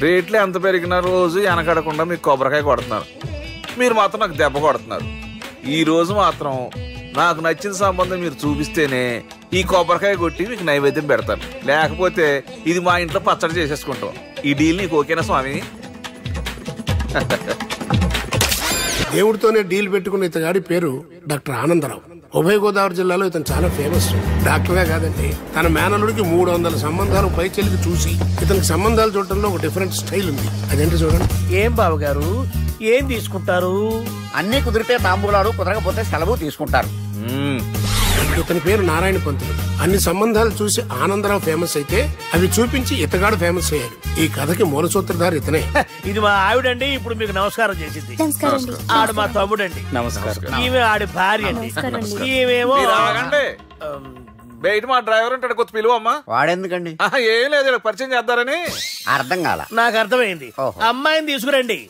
రేట్లు ఎంత పెరిగినా రోజు వెనకడకుండా మీకు కొబ్బరికాయ కొడుతున్నారు. మీరు మాత్రం నాకు దెబ్బ కొడుతున్నారు. ఈ రోజు మాత్రం నాకు నచ్చిన సంబంధం మీరు చూపిస్తేనే ఈ కొబ్బరికాయ కొట్టి మీకు నైవేద్యం పెడతాను. లేకపోతే ఇది మా ఇంట్లో పచ్చడి చేసేసుకుంటాం. ఈ డీల్ నీకు ఓకేనా స్వామి? దేవుడితోనే డీల్ పెట్టుకున్న ఇతగాడి పేరు డాక్టర్ ఆనందరావు. ఉభయ గోదావరి జిల్లాలో ఇతను చాలా ఫేమస్. డాక్టర్గా కాదండి, తన మేనల్లుడికి 300 సంబంధాలు పై చెల్లికి చూసి ఇతనికి సంబంధాలు చూడటంలో ఒక డిఫరెంట్ స్టైల్ ఉంది. అదేంటి చూడండి. ఏం బావగారు ఏం తీసుకుంటారు? అన్ని కుదిరితే తాంబూలాలు, కుదరకపోతే సెలవు తీసుకుంటారు. ఇతని పేరు నారాయణ పంతులు. అన్ని సంబంధాలు చూసి ఆనందరావు ఫేమస్ అయితే అవి చూపించి ఇతగాడు ఫేమస్ అయ్యాడు. ఈ కథకి మూల సూత్రధారి ఇతనే. ఇది మా ఆవిడండి. ఇప్పుడు మీకు నమస్కారం చేసింది. ఆడు మా తమ్ముడండి. నమస్కారం. ఈమె ఆడి భార్య అండి. ఈమెమో బయట మా డ్రైవర్ ఉంటాడు, కొత్త పిలువమ్మా. వాడెందుకండి? ఏం లేదు, పరిచయం చేద్దారని. అర్థం కాల. నాకు అర్థమైంది. అమ్మాయిని తీసుకురండి.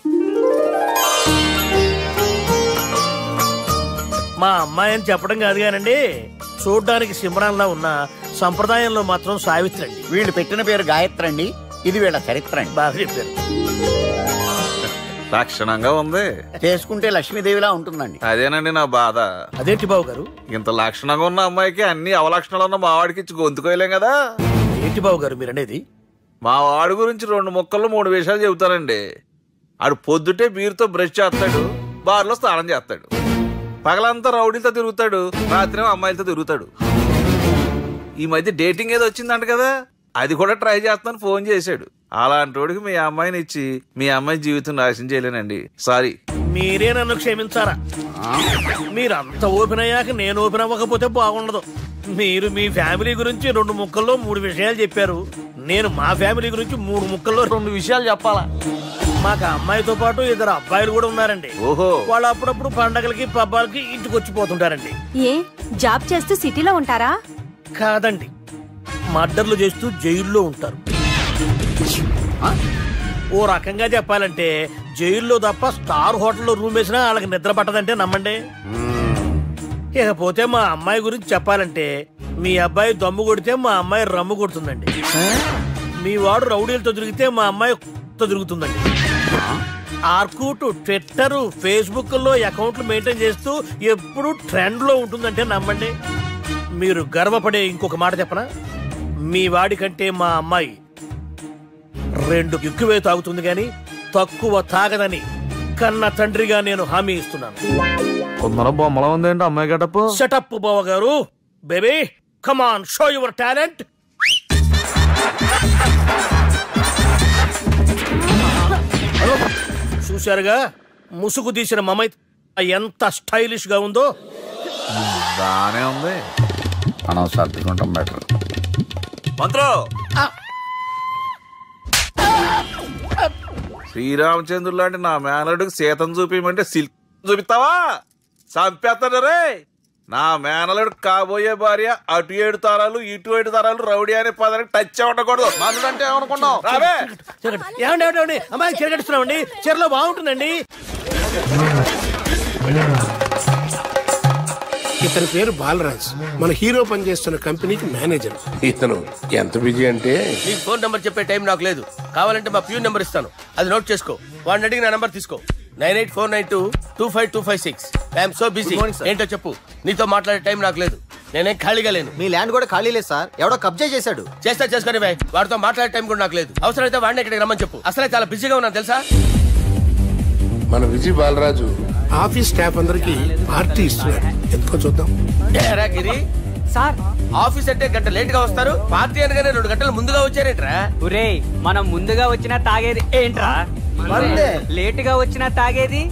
మా అమ్మాయి అని చెప్పడం కాదు కానండి, చూడ్డానికి సింహరాన్లా ఉన్న సంప్రదాయంలో మాత్రం సావిత్రి అండి. వీళ్ళు పెట్టిన పేరు గాయత్రి అండి. ఇది వీళ్ళ చరిత్ర అండి. బాగా చెప్పారు. లక్షణంగా ఉంది. చేసుకుంటే లక్ష్మీదేవిలా ఉంటుందండి. అదేనండి నా బాధ. అదేంటి బాబు గారు? ఇంత లక్షణంగా ఉన్న అమ్మాయికి అన్ని అవలక్షణాలు ఉన్న మా వాడికి ఇచ్చి గొంతుకోయలేం కదా. ఏంటి బాబు గారు మీరు అనేది? మా వాడి గురించి 2 ముక్కల్లో 3 విషయాలు చెబుతానండి. ఆడు పొద్దుటే బీరుతో బ్రష్ చేస్తాడు, బార్లో స్నానం చేస్తాడు, పగలంతా రౌడీలతో తిరుగుతాడు, రాత్రి అమ్మాయిలతో తిరుగుతాడు. ఈ మధ్య డేటింగ్ ఏదో వచ్చిందంట కదా, అది కూడా ట్రై చేస్తాను ఫోన్ చేశాడు. అలాంటి వాడికి మీ అమ్మాయిని ఇచ్చి మీ అమ్మాయి జీవితం నాశనం చేయలేనండి. సారీ. మీరే నన్ను క్షమించారా? మీరంత ఓపెన్ అయ్యాక నేను ఓపెన్ అవ్వకపోతే బాగుండదు. మీరు మీ ఫ్యామిలీ గురించి 2 ముక్కల్లో 3 విషయాలు చెప్పారు. నేను మా ఫ్యామిలీ గురించి 3 ముక్కల్లో 2 విషయాలు చెప్పాలా? మాకు అమ్మాయితో పాటు 2 అబ్బాయిలు కూడా ఉన్నారండి. ఓహో. వాళ్ళు అప్పుడప్పుడు పండగలకి పబ్బాలకి ఇంటికి వచ్చిపోతుంటారండి. ఏ జాబ్ చేస్తూ సిటీలో ఉంటారా? కాదండి, మర్డర్లు చేస్తూ జైల్లో ఉంటారు. ఓ రకంగా చెప్పాలంటే జైల్లో తప్ప స్టార్ హోటల్లో రూమ్ వేసినా వాళ్ళకి నిద్ర పట్టదంటే నమ్మండి. ఇకపోతే మా అమ్మాయి గురించి చెప్పాలంటే మీ అబ్బాయి దమ్ము కొడితే మా అమ్మాయి రమ్ము కొడుతుందండి. మీ వాడు రౌడీలతో తిరిగితే మా అమ్మాయి తిరుగుతుందండి. ఆర్కుట్, ట్విట్టర్, ఫేస్బుక్ లో అకౌంట్లు మెయింటైన్ చేస్తూ ఎప్పుడు ట్రెండ్ లో ఉంటుందంటే నమ్మండి. మీరు గర్వపడే ఇంకొక మాట చెప్పనా? మీ వాడి కంటే మా అమ్మాయి 2 ఎక్కువే తాగుతుంది గాని తక్కువ తాగదని కన్న తండ్రిగా నేను హామీ ఇస్తున్నాను. కొందరు బొమ్మలా ఉందేంటి అమ్మాయి గడప? సెటప్ బావ గారు. Baby come on, show your talent. చూశారుగా ముసుగు తీసిన మమై ఎంత స్టైలిష్ గా ఉందో. బానే ఉంది. మనం సర్దుకుంటాం బెటర్. మంత్రో, శ్రీరామచంద్రుడు లాంటి నా మేనలుడికి సీతను చూపించమంటే సిల్క్ చూపిస్తావా? చంపేస్తాడు రే. నా మేనలుడు కాబోయే భార్య అటు 7 తరాలు ఇటు 7 తరాలు రౌడీ అనే పదానికి టచ్ ఉండకూడదు. మనడు అంటే ఏమనుకున్నావు? రావే. ఏమండి అమ్మాయి చీరగడుస్తున్నామండి, చీరలో బాగుంటుందండి. ఇతని పేరు బాలరాజ్. మన హీరో పనిచేస్తున్న కంపెనీకి మేనేజర్. ఇతను ఎంత బిజీ అంటే నీకు ఫోన్ నంబర్ చెప్పే టైం నాకు లేదు. కావాలంటే మా ప్యూన్ నెంబర్ ఇస్తాను, అది నోట్ చేసుకో. వాడిని అడిగి నా నంబర్ తీసుకో. 9849225256. I'm so busy. ఏంటో చెప్పు. నీతో మాట్లాడే టైం నాకు లేదు. నేనేం ఖాళీగా లేను. మీ ల్యాండ్ కూడా ఖాళీ లేదు సార్, ఎవడో కబ్జా చేశాడు. చేస్తా చేసుకుని వాడితో మాట్లాడే టైం కూడా నాకు లేదు. అవసరమైతే వాడిని ఇక్కడికి రమ్మని చెప్పు. అసలే చాలా బిజీగా ఉన్నాను తెలుసా. మన విజయ్ బాలరాజు ఆఫీస్ స్టాఫ్ అందరికి పార్టీ ఇస్తున్నాడు. ఎందుకో చూద్దాం. గిరి సార్, ఆఫీస్ అంటే గంట లేట్ గా వస్తారు, పార్టీ అనగానే 2 గంటలు ముందుగా వచ్చారేంట్రా? ఒరే, మనం ముందుగా వచ్చినా తాగేది ఏంట్రా? లేట్ గా వచ్చినా తాగేది.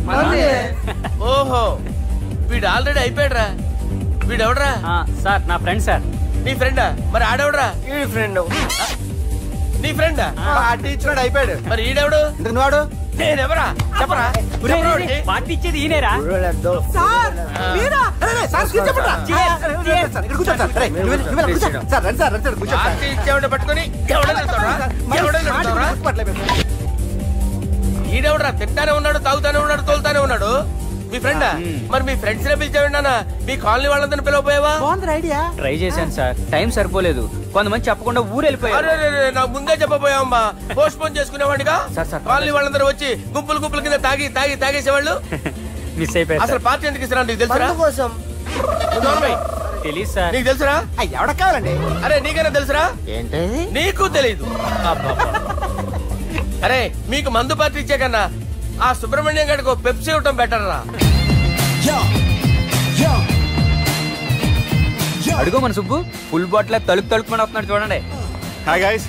ఓహో, వీడు ఆల్రెడీ అయిపోయాడురా. వీడెవడరా? సార్ నా ఫ్రెండ్ సార్. నీ ఫ్రెండా? మరి ఆడెవడరా? ఈ ఫ్రెండ్. నీ ఫ్రెండా? పార్టీ ఇచ్చినాడు, అయిపోయాడు. మరి ఈడెవడు? ఎందుకు వాడు? నేనెవరా చెప్పరా? పార్టీ ఇచ్చేది ఈయనేరా? పార్టీ ఇచ్చేవాడిని పట్టుకొని ఈడెవడరా? తింటానే ఉన్నాడు, తాగుతానే ఉన్నాడు, తోలుతానే ఉన్నాడు. మీ ఫ్రెండా? మరి మీ ఫ్రెండ్స్ నే పిలిచావిన్నానా? మీ కాలనీ వాళ్ళందరినీ పిలవపోయావా? ట్రై చేశాను సార్, టైం సరిపోలేదు. కొంతమంది చెప్పకుండా ఊరు వెళ్ళిపోయారు. నాకు ముందే చెప్పపోయావమ్మా, పోస్ట్ పోన్ చేసుకునేవాడిగా. సార్, కాలనీ వాళ్ళందరూ వచ్చి గుంపుల కింద తాగేసేవాళ్ళు. మిస్ అయిపోయారు. అసలు పార్టీ ఎందుకు ఇస్తున్నా నీకు తెలుసురా? కోసం తెలీదు సార్. నీకు తెలుసురా? ఎవడ కావాలండి? అరే నీకైనా తెలుసురా? ఏంటి నీకు తెలీదు? అరే మీకు మందు పార్టీ ఇచ్చే కన్నా ఆ సుబ్రహ్మణ్యం గారికి పెప్సీ ఇవ్వటం బెటర్ రా. అడుగు మన సుబ్బు ఫుల్ బాటిల్ తలుపుమని వస్తున్నాడు చూడండి. Hi guys.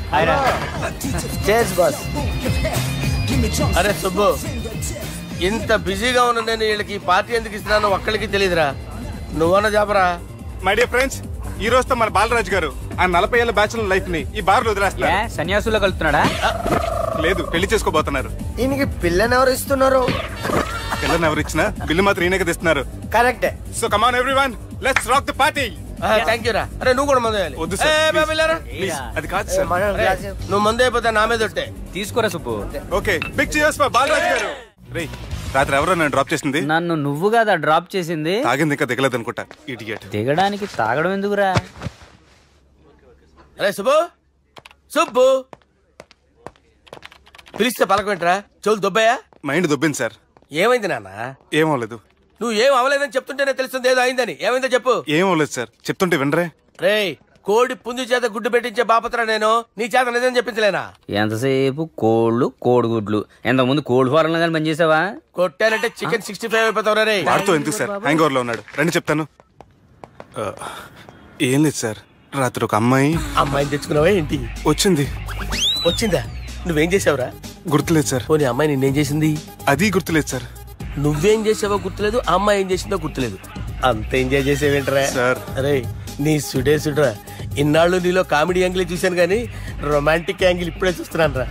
Chairs boss. అరే సుబ్బు, ఇంత బిజీగా ఉన్న నేను వీళ్ళకి పార్టీ ఎందుకు ఇస్తున్నాను ఒక్కడికి తెలియదురా. నువ్వన్న చెప్పరా. మై డియర్ ఫ్రెండ్స్, ఈ రోజుతో మన బాలరాజు గారు ఆ 40 ఏళ్ల బ్యాచులర్ లైఫ్ ని ఈ బార్ లో వదిలేస్తున్నారు. సన్యాసుల్లో కలుపుతున్నాడా? లేదు, పెళ్లి చేసుకోబోతున్నారు. ఈయనకి పిల్లని ఎవరు ఇస్తున్నారు? పిల్లని ఎవరు ఇచ్చినా బిల్లు మాత్రం ఈయనకి తెస్తున్నారు. కరెక్టే. So come on everyone, let's rock the party. Thank you రా. అరే నువ్వు కూడా మందు వేయాలి. వద్దు సార్, ప్లీజ్. అది కాదు సార్. నువ్వు మందు అయిపోతే నా మీద ఒట్టే. తీసుకోరా Subbu. Okay, big cheers for Balaraju garu. రేయ్, రాత్రి ఎవరో నన్ను డ్రాప్ చేసింది? నన్ను నువ్వు కదా డ్రాప్ చేసింది. తాగింది ఇంకా దిగలేదు అనుకుంటా. ఇడియట్. దిగడానికి తాగడం ఎందుకురా? అరే సుబ్బు, సుబ్బు పిలిస్తే పలకమేంట్రా? చెవులు దొబ్బాయా? Mind దొబ్బింది sir. ఏమైంది నాన్న? ఏమవలేదు. నువ్వు ఏం అవలేదని చెప్తుంటేనే తెలుస్తుంది ఏదో అయిందని. ఏమైందో చెప్పు. ఏమవలేదు సార్, చెప్తుంటే వినరే. రేయ్, కోడి పుంజు చేత గుడ్డు పెట్టించే బాపత్ర నేను, నీ చేత నిజం చెప్పించలేనా? ఎంతసేపు కోళ్ళు కోడిగుడ్లు. ఎంతకుముందు కోడి ఫారంలో కానీ పనిచేసావా? కొట్టానంటే చికెన్ 65 అయిపోతావు రే. వాడుతూ ఎందుకు సార్, హ్యాంగ్ ఓవర్ లో ఉన్నాడు. రండి చెప్తాను. ఏం లేదు సార్, రాత్రి ఒక అమ్మాయిని తెచ్చుకున్నావా ఏంటి? వచ్చిందా? నువ్వేం చేసావురా? గుర్తులేదు సార్. పోనీ అమ్మాయి నిన్నేం చేసింది? అది గుర్తులేదు సార్. నువ్వేం చేసావో గుర్తులేదు, అమ్మాయి ఏం చేసిందో గుర్తులేదు. అంత ఎంజాయ్ చేసేవేంట్రా సార్? అరే నీ సుడేసుడ్రా. ఇన్నాళ్ళు నీలో కామెడీ యాంగిల్ చూశాను కానీ రొమాంటిక్ యాంగిల్ ఇప్పుడే చూస్తున్నాను రా.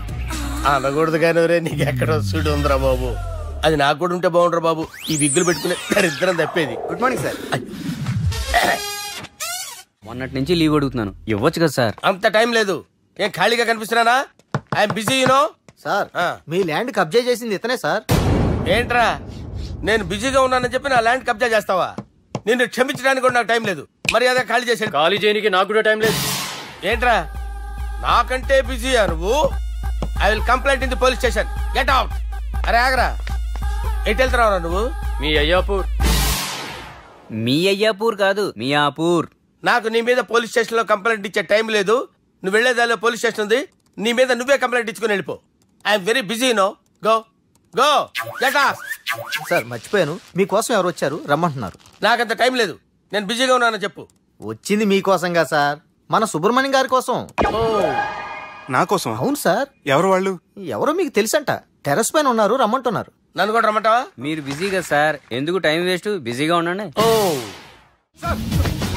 అనకూడదు కానీ రే, నీకు ఎక్కడ సుడు ఉందిరా బాబు. అది నాకు కూడా ఉంటే బాగుండ్రా బాబు. ఈ విగ్గులు పెట్టుకునే ఇద్దరం తప్పేది. Good morning sir. మొన్నటి నుంచి లీవ్ అడుగుతున్నాను, ఇవ్వచ్చు కదా సార్? అంత టైం లేదు. ఏం ఖాళీగా కనిపిస్తున్నానా? I'm busy you know. సార్, మీ ల్యాండ్ కబ్జా చేసింది ఇతనే సార్. ఏంట్రా, నేను బిజీగా ఉన్నానని చెప్పి నా ల్యాండ్ కబ్జా చేస్తావా? నిన్ను క్షమించడానికి కూడా నాకు టైం లేదు. మరి అదే ఖాళీ చేసాడు. ఖాళీ చేయడానికి నాకు కూడా టైం లేదు. ఏంట్రా నాకంటే బిజీయా నువ్వు? I will complaint in the police station. Get out. అరే ఆగరా, ఎటు వెళ్తున్నావురా నువ్వు? మీ అయ్యాపూర్. మీ అయ్యాపూర్ కాదు, మియాపూర్. నాకు నీ మీద పోలీస్ స్టేషన్ లో కంప్లైంట్ ఇచ్చే టైం లేదు. నువ్వు వెళ్లేదాలో పోలీస్ స్టేషన్ ఉంది. నీ మీద నువ్వే కంప్లైంట్ ఇచ్చుకుని వెళ్ళిపో. I'm very busy no. Go go get out. Sir మర్చిపోయాను, మీకోసం ఎవరు వచ్చారు రమ్మంటున్నారు. నాకంత టైం లేదు, నేను బిజీగా ఉన్నానని చెప్పు. వచ్చింది మీకోసంగా సార్, మన సుబ్రహ్మణ్యం గారి కోసం. నా కోసం? అవును సార్. ఎవరు వాళ్ళు? ఎవరో మీకు తెలుసంట. టెర్రస్ పైన ఉన్నారు, రమ్మంటున్నారు. నన్ను కూడా రమ్మంటావా? మీరు బిజీ కదా సార్, ఎందుకు టైం వేస్ట్, బిజీగా ఉండండి. ఓ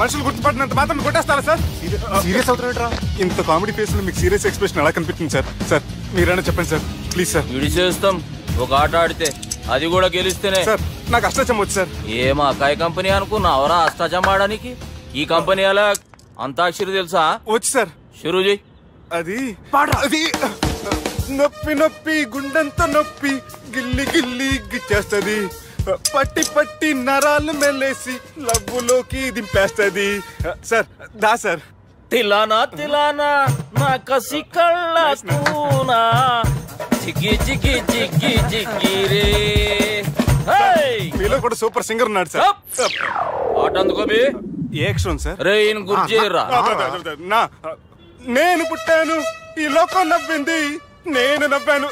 మనుషులు గుర్తుపట్టినంత మాత్రం కొట్టేస్తారా సార్? సీరియస్ అవుతున్నట్రా? ఇంత కామెడీ ఫేస్ లో మీకు సీరియస్ ఎక్స్ప్రెషన్ ఎలా కనిపిస్తుంది సార్? సార్ మీరైనా చెప్పండి సార్, ప్లీజ్ సార్. విడిచేస్తాం ఒక ఆట ఆడితే, అది కూడా గెలిస్తేనే. సార్ నాకు అష్టాచం వచ్చు సార్. ఏం అకాయ కంపెనీ అనుకున్నావరా అష్టాచం ఆడడానికి? ఈ కంపెనీ అలా అంతాక్షరి తెలుసా? వచ్చు సార్. షురూ చేయి. అది నొప్పి నొప్పి గుండెంత నొప్పి గిల్లి గిల్లి గిచ్చేస్తది, పట్టి పట్టి నరాలు మెల్లేసి లవ్వులోకి దింపేస్తది. సార్ దా సార్. తిలానా తిలానా నా కసి కళ్ళ కూనా జిగి జిగి జిగి జిగి రే. మీలో కూడా సూపర్ సింగర్ ఉన్నాడు సార్. ఆట అందుకోబి. ఏ అక్షరం సార్? రే ఈయన గుర్తు చేయరా. నేను పుట్టాను, ఈ లోకం నవ్వింది, నేను నవ్వాను,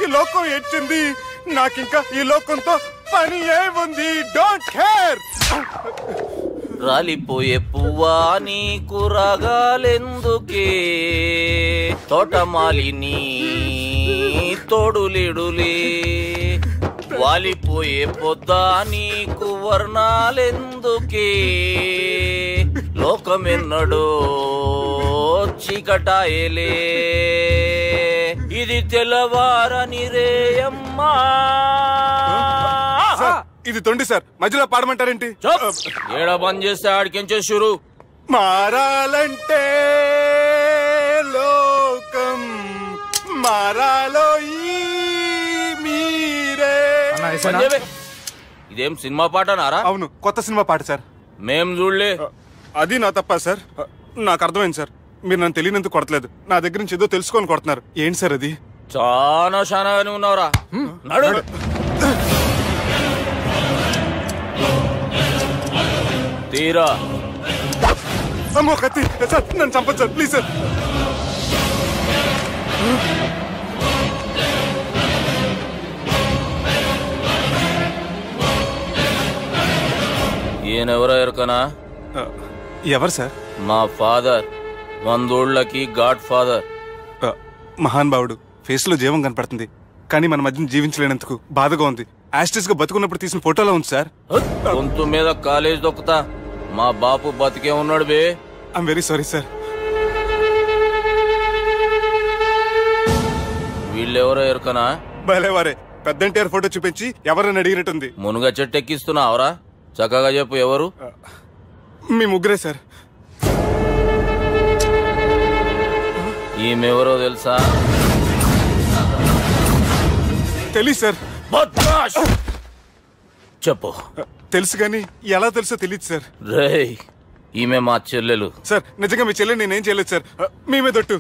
ఈ లోకం ఏడ్చింది, నాకింకా ఈ లోకంతో పని ఏముంది? Don't care. రాలిపోయే పువ్వా నీకు రాగాలెందుకే, తోటమాలిని తోడులిడులే, వాలిపోయే పొద్దా నీకు వర్ణాలెందుకే, లోకమెన్నడో చీకటాయలే, ఇది తెల్లవారని రేయమ్మా. ఇది తొండి సార్, మధ్యలో పాడమంటారేంటి? ఏడా బంద్ చేస్తే ఆడికించే షురు. మారాలంటే లోకం మారాలో ఈ మీరే. ఇదేం సినిమా పాట నారా? అవును, కొత్త సినిమా పాట సార్. మేం చూడలే. అది నా తప్ప సార్. నాకు అర్థమైంది సార్. మీరు నన్ను తెలియనందుకు కొడతలేదు, నా దగ్గర నుంచి ఏదో తెలుసుకొని కొడుతున్నారు. ఏంటి సార్ అది? చాలా శానాగానే ఉన్నావురా. నడు. తీరా. అమ్మో కత్తి సార్, నన్ను చంపదు సార్, ప్లీజ్ సార్. ఈయనెవరో ఎరకనా? ఎవరు సార్? మా ఫాదర్, 100 గాడ్ ఫాదర్. మహాన్ భావుడు. ఫేస్ లో జీవం కనపడుతుంది, కానీ మన మధ్యన జీవించలేనందుకు బాధగా ఉంది. యాస్టిస్ గా బతుకున్నప్పుడు తీసిన ఫోటోలో ఉంది సార్. గొంతు మీద కాలేజ్ దొక్కుతా. మా బాపు బతికే ఉన్నాడు బే. I'm very sorry sir. వీళ్ళెవరో ఎరకనా? భలేవారే, పెద్ద ఎన్టీఆర్ ఫోటో చూపించి ఎవరని అడిగినట్టుంది. మునుగ చెట్టు ఎక్కిస్తున్నావురా? చక్కగా చెప్పు, ఎవరు? మీ ముగ్గురే సార్. ఈమెవరో తెలుసా? తెలీదు సార్. చెప్పు. తెలుసు కానీ ఎలా తెలుసో తెలియదు సార్. రేయ్, ఈమె మా చెల్లెలు. సార్ నిజంగా మీ చెల్లెలు నేనేం చేయలేదు సార్. మీ మీద ఒట్టు.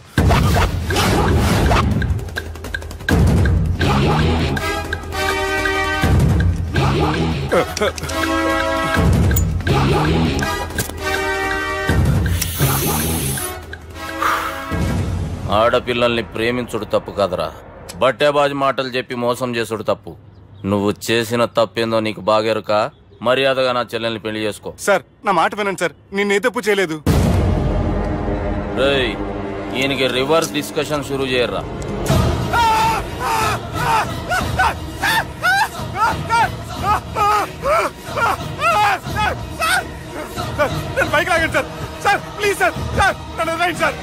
ఆడపిల్లల్ని ప్రేమించుడు తప్పు కాదురా, బట్టేబాజు మాటలు చెప్పి మోసం చేసుడు తప్పు. నువ్వు చేసిన తప్పేందో నీకు బాగెరుక. మర్యాదగా నా చెల్లెల్ని పెళ్లి చేసుకో. సార్ నా మాట వినండి సార్, నేనే తప్పు చేయలేదు. రేయ్, ఈయనకి రివర్స్ డిస్కషన్ షురూ చేయర్రా. సార్ బైక్ లాగండి sir. Sir please sir. Sir నన్ను వదిలేయండి సార్.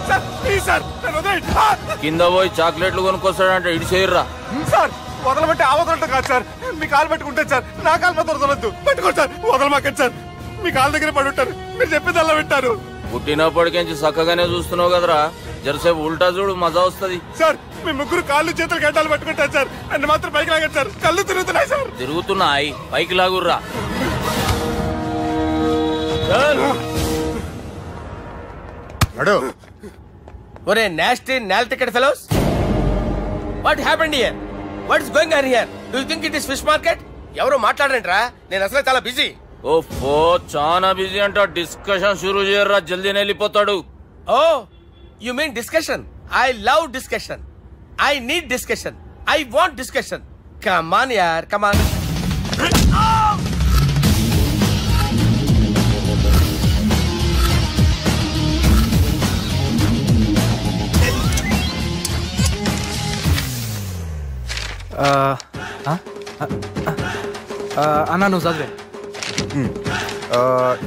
సార్ ప్లీజ్ సార్ నన్ను వదిలేయండి. కింద పోయి చాక్లెట్లు కొనుక్కొస్తాడంటే ఇటు చేయర్రా. సార్ వదలబట్టి ఆ వదలటం కాదు సార్, మీ కాలు పట్టుకుంటే సార్. నా కాలు మాత్రం వదలొద్దు. పట్టుకోండి సార్, వదలమాకండి సార్. మీ కాలు దగ్గర పడి ఉంటారు, మీరు చెప్పేది అలా వింటారు. పుట్టినప్పటికేంచి చక్కగానే చూస్తున్నావు కదరా, జరసేపు ఉల్టా చూడు, మజా వస్తుంది. సార్ మీ ముగ్గురు కాళ్ళు చేతులు గడ్డాలు పట్టుకుంటారు సార్. నన్ను మాత్రం పైకి లాగండి సార్, కళ్ళు తిరుగుతున్నాయి సార్. తిరుగుతున్నాయి, పైకి లాగుర్రా. ఒరే నాస్టీ నాల్ ticket fellows, what happened here? What is going on here? Do you think it is fish market? ఎవరు మాట్లాడరంట్రా, నేను అసలే చాలా బిజీ. ఓఫో, చాలా బిజీ అంట. డిస్కషన్ షురూ చేయర్రా, జల్దీ వెళ్ళిపోతాడు. Oh you mean discussion? I love discussion. I need discussion. I want discussion. Come on యార్, కమ్ ఆన్. అన్నా నువ్వు చదివే.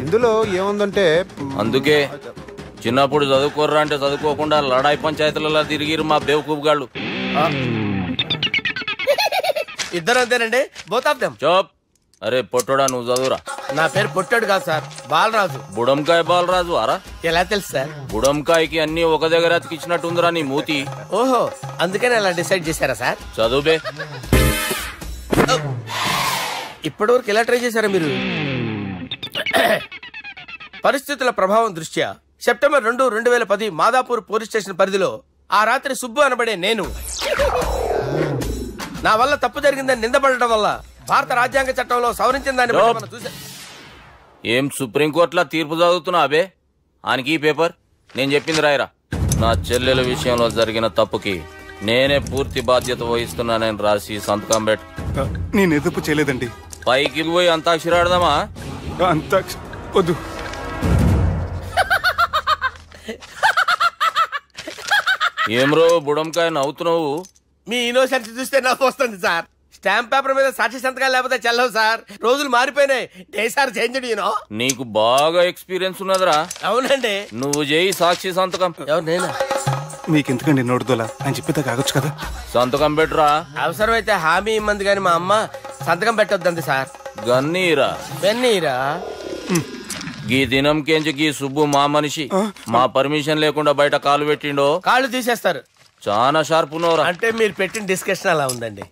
ఇందులో ఏముందంటే, అందుకే చిన్నప్పుడు చదువుకోర్రా అంటే చదువుకోకుండా లడాయి పంచాయతీలలో తిరిగిరు మా బేవకూపు గాళ్ళు. ఇద్దరు అంతేనండి, బోత్ ఆఫ్ దెమ్. చోప్. అరే పొట్టోడా, నువ్వు చదువురా. నా పేరు పొట్టాడు కాదు సార్, బాలరాజు. బుడంకాయ బాలరాజు అరా? ఎలా తెలుసు సార్? బుడంకాయకి అన్ని ఒక దగ్గర అతికిచ్చినట్టుందిరా నీ మూతి. ఓహో, అందుకని అలా డిసైడ్ చేశారా సార్? చదువుబే. ఇప్పటి వరకు ఎలా ట్రై చేశారా మీరు? పరిస్థితుల ప్రభావం దృష్ట్యా సెప్టెంబర్ 2, 2010 మాదాపూర్ పోలీస్ స్టేషన్ పరిధిలో ఆ రాత్రి సుబ్బు అనబడే నేను నా వల్ల తప్పు జరిగిందని నిందపడటం వల్ల భారత రాజ్యాంగ చట్టంలో సవరించిన దాన్ని చూసా. ఏం సుప్రీంకోర్టులో తీర్పు చదువుతున్నా అబే? ఆనికి ఈ పేపర్ నేను చెప్పింది రాయరా. నా చెల్లెల విషయంలో జరిగిన తప్పుకి నేనే పూర్తి బాధ్యత వహిస్తున్నానని రాసి సంతకం పెట్టు. నేను ఎదుపు చేయలేదండి. పైకి పోయి అంతాక్షరి ఆడదామా? వద్దు. ఏమ్రో బుడంకాయ నవ్వుతున్నావు? మీ ఇన్నోసెన్స్ చూస్తే నవ్వు వస్తుంది సార్. స్టాంప్ పేపర్ మీద సాక్షి సంతకాలు లేకపోతే చెల్లవు సార్. రోజులు మారిపోయినాయి. డేసారి చేంజ్ యూనో. నీకు బాగా ఎక్స్పీరియన్స్ ఉన్నదిరా. అవునండి. నువ్వు చేయి సాక్షి సంతకం. ఎవరు నేనా? మీకెందుకండి నోడుదోలా అని చెప్పేదా కాగొచ్చు కదా. సంతకం పెట్టురా. అవసరమైతే హామీ ఇమ్మంది కానీ మా అమ్మ సంతకం పెట్టొద్దండి సార్. గన్నీరా బెన్నీరా. గీ దినంకేంచి గీ సుబ్బు మా మనిషి. మా పర్మిషన్ లేకుండా బయట కాలు పెట్టిండో కాళ్ళు తీసేస్తారు. చాలా షార్ప్ ఉన్నవరా. అంటే మీరు పెట్టిన డిస్కషన్ అలా ఉందండి.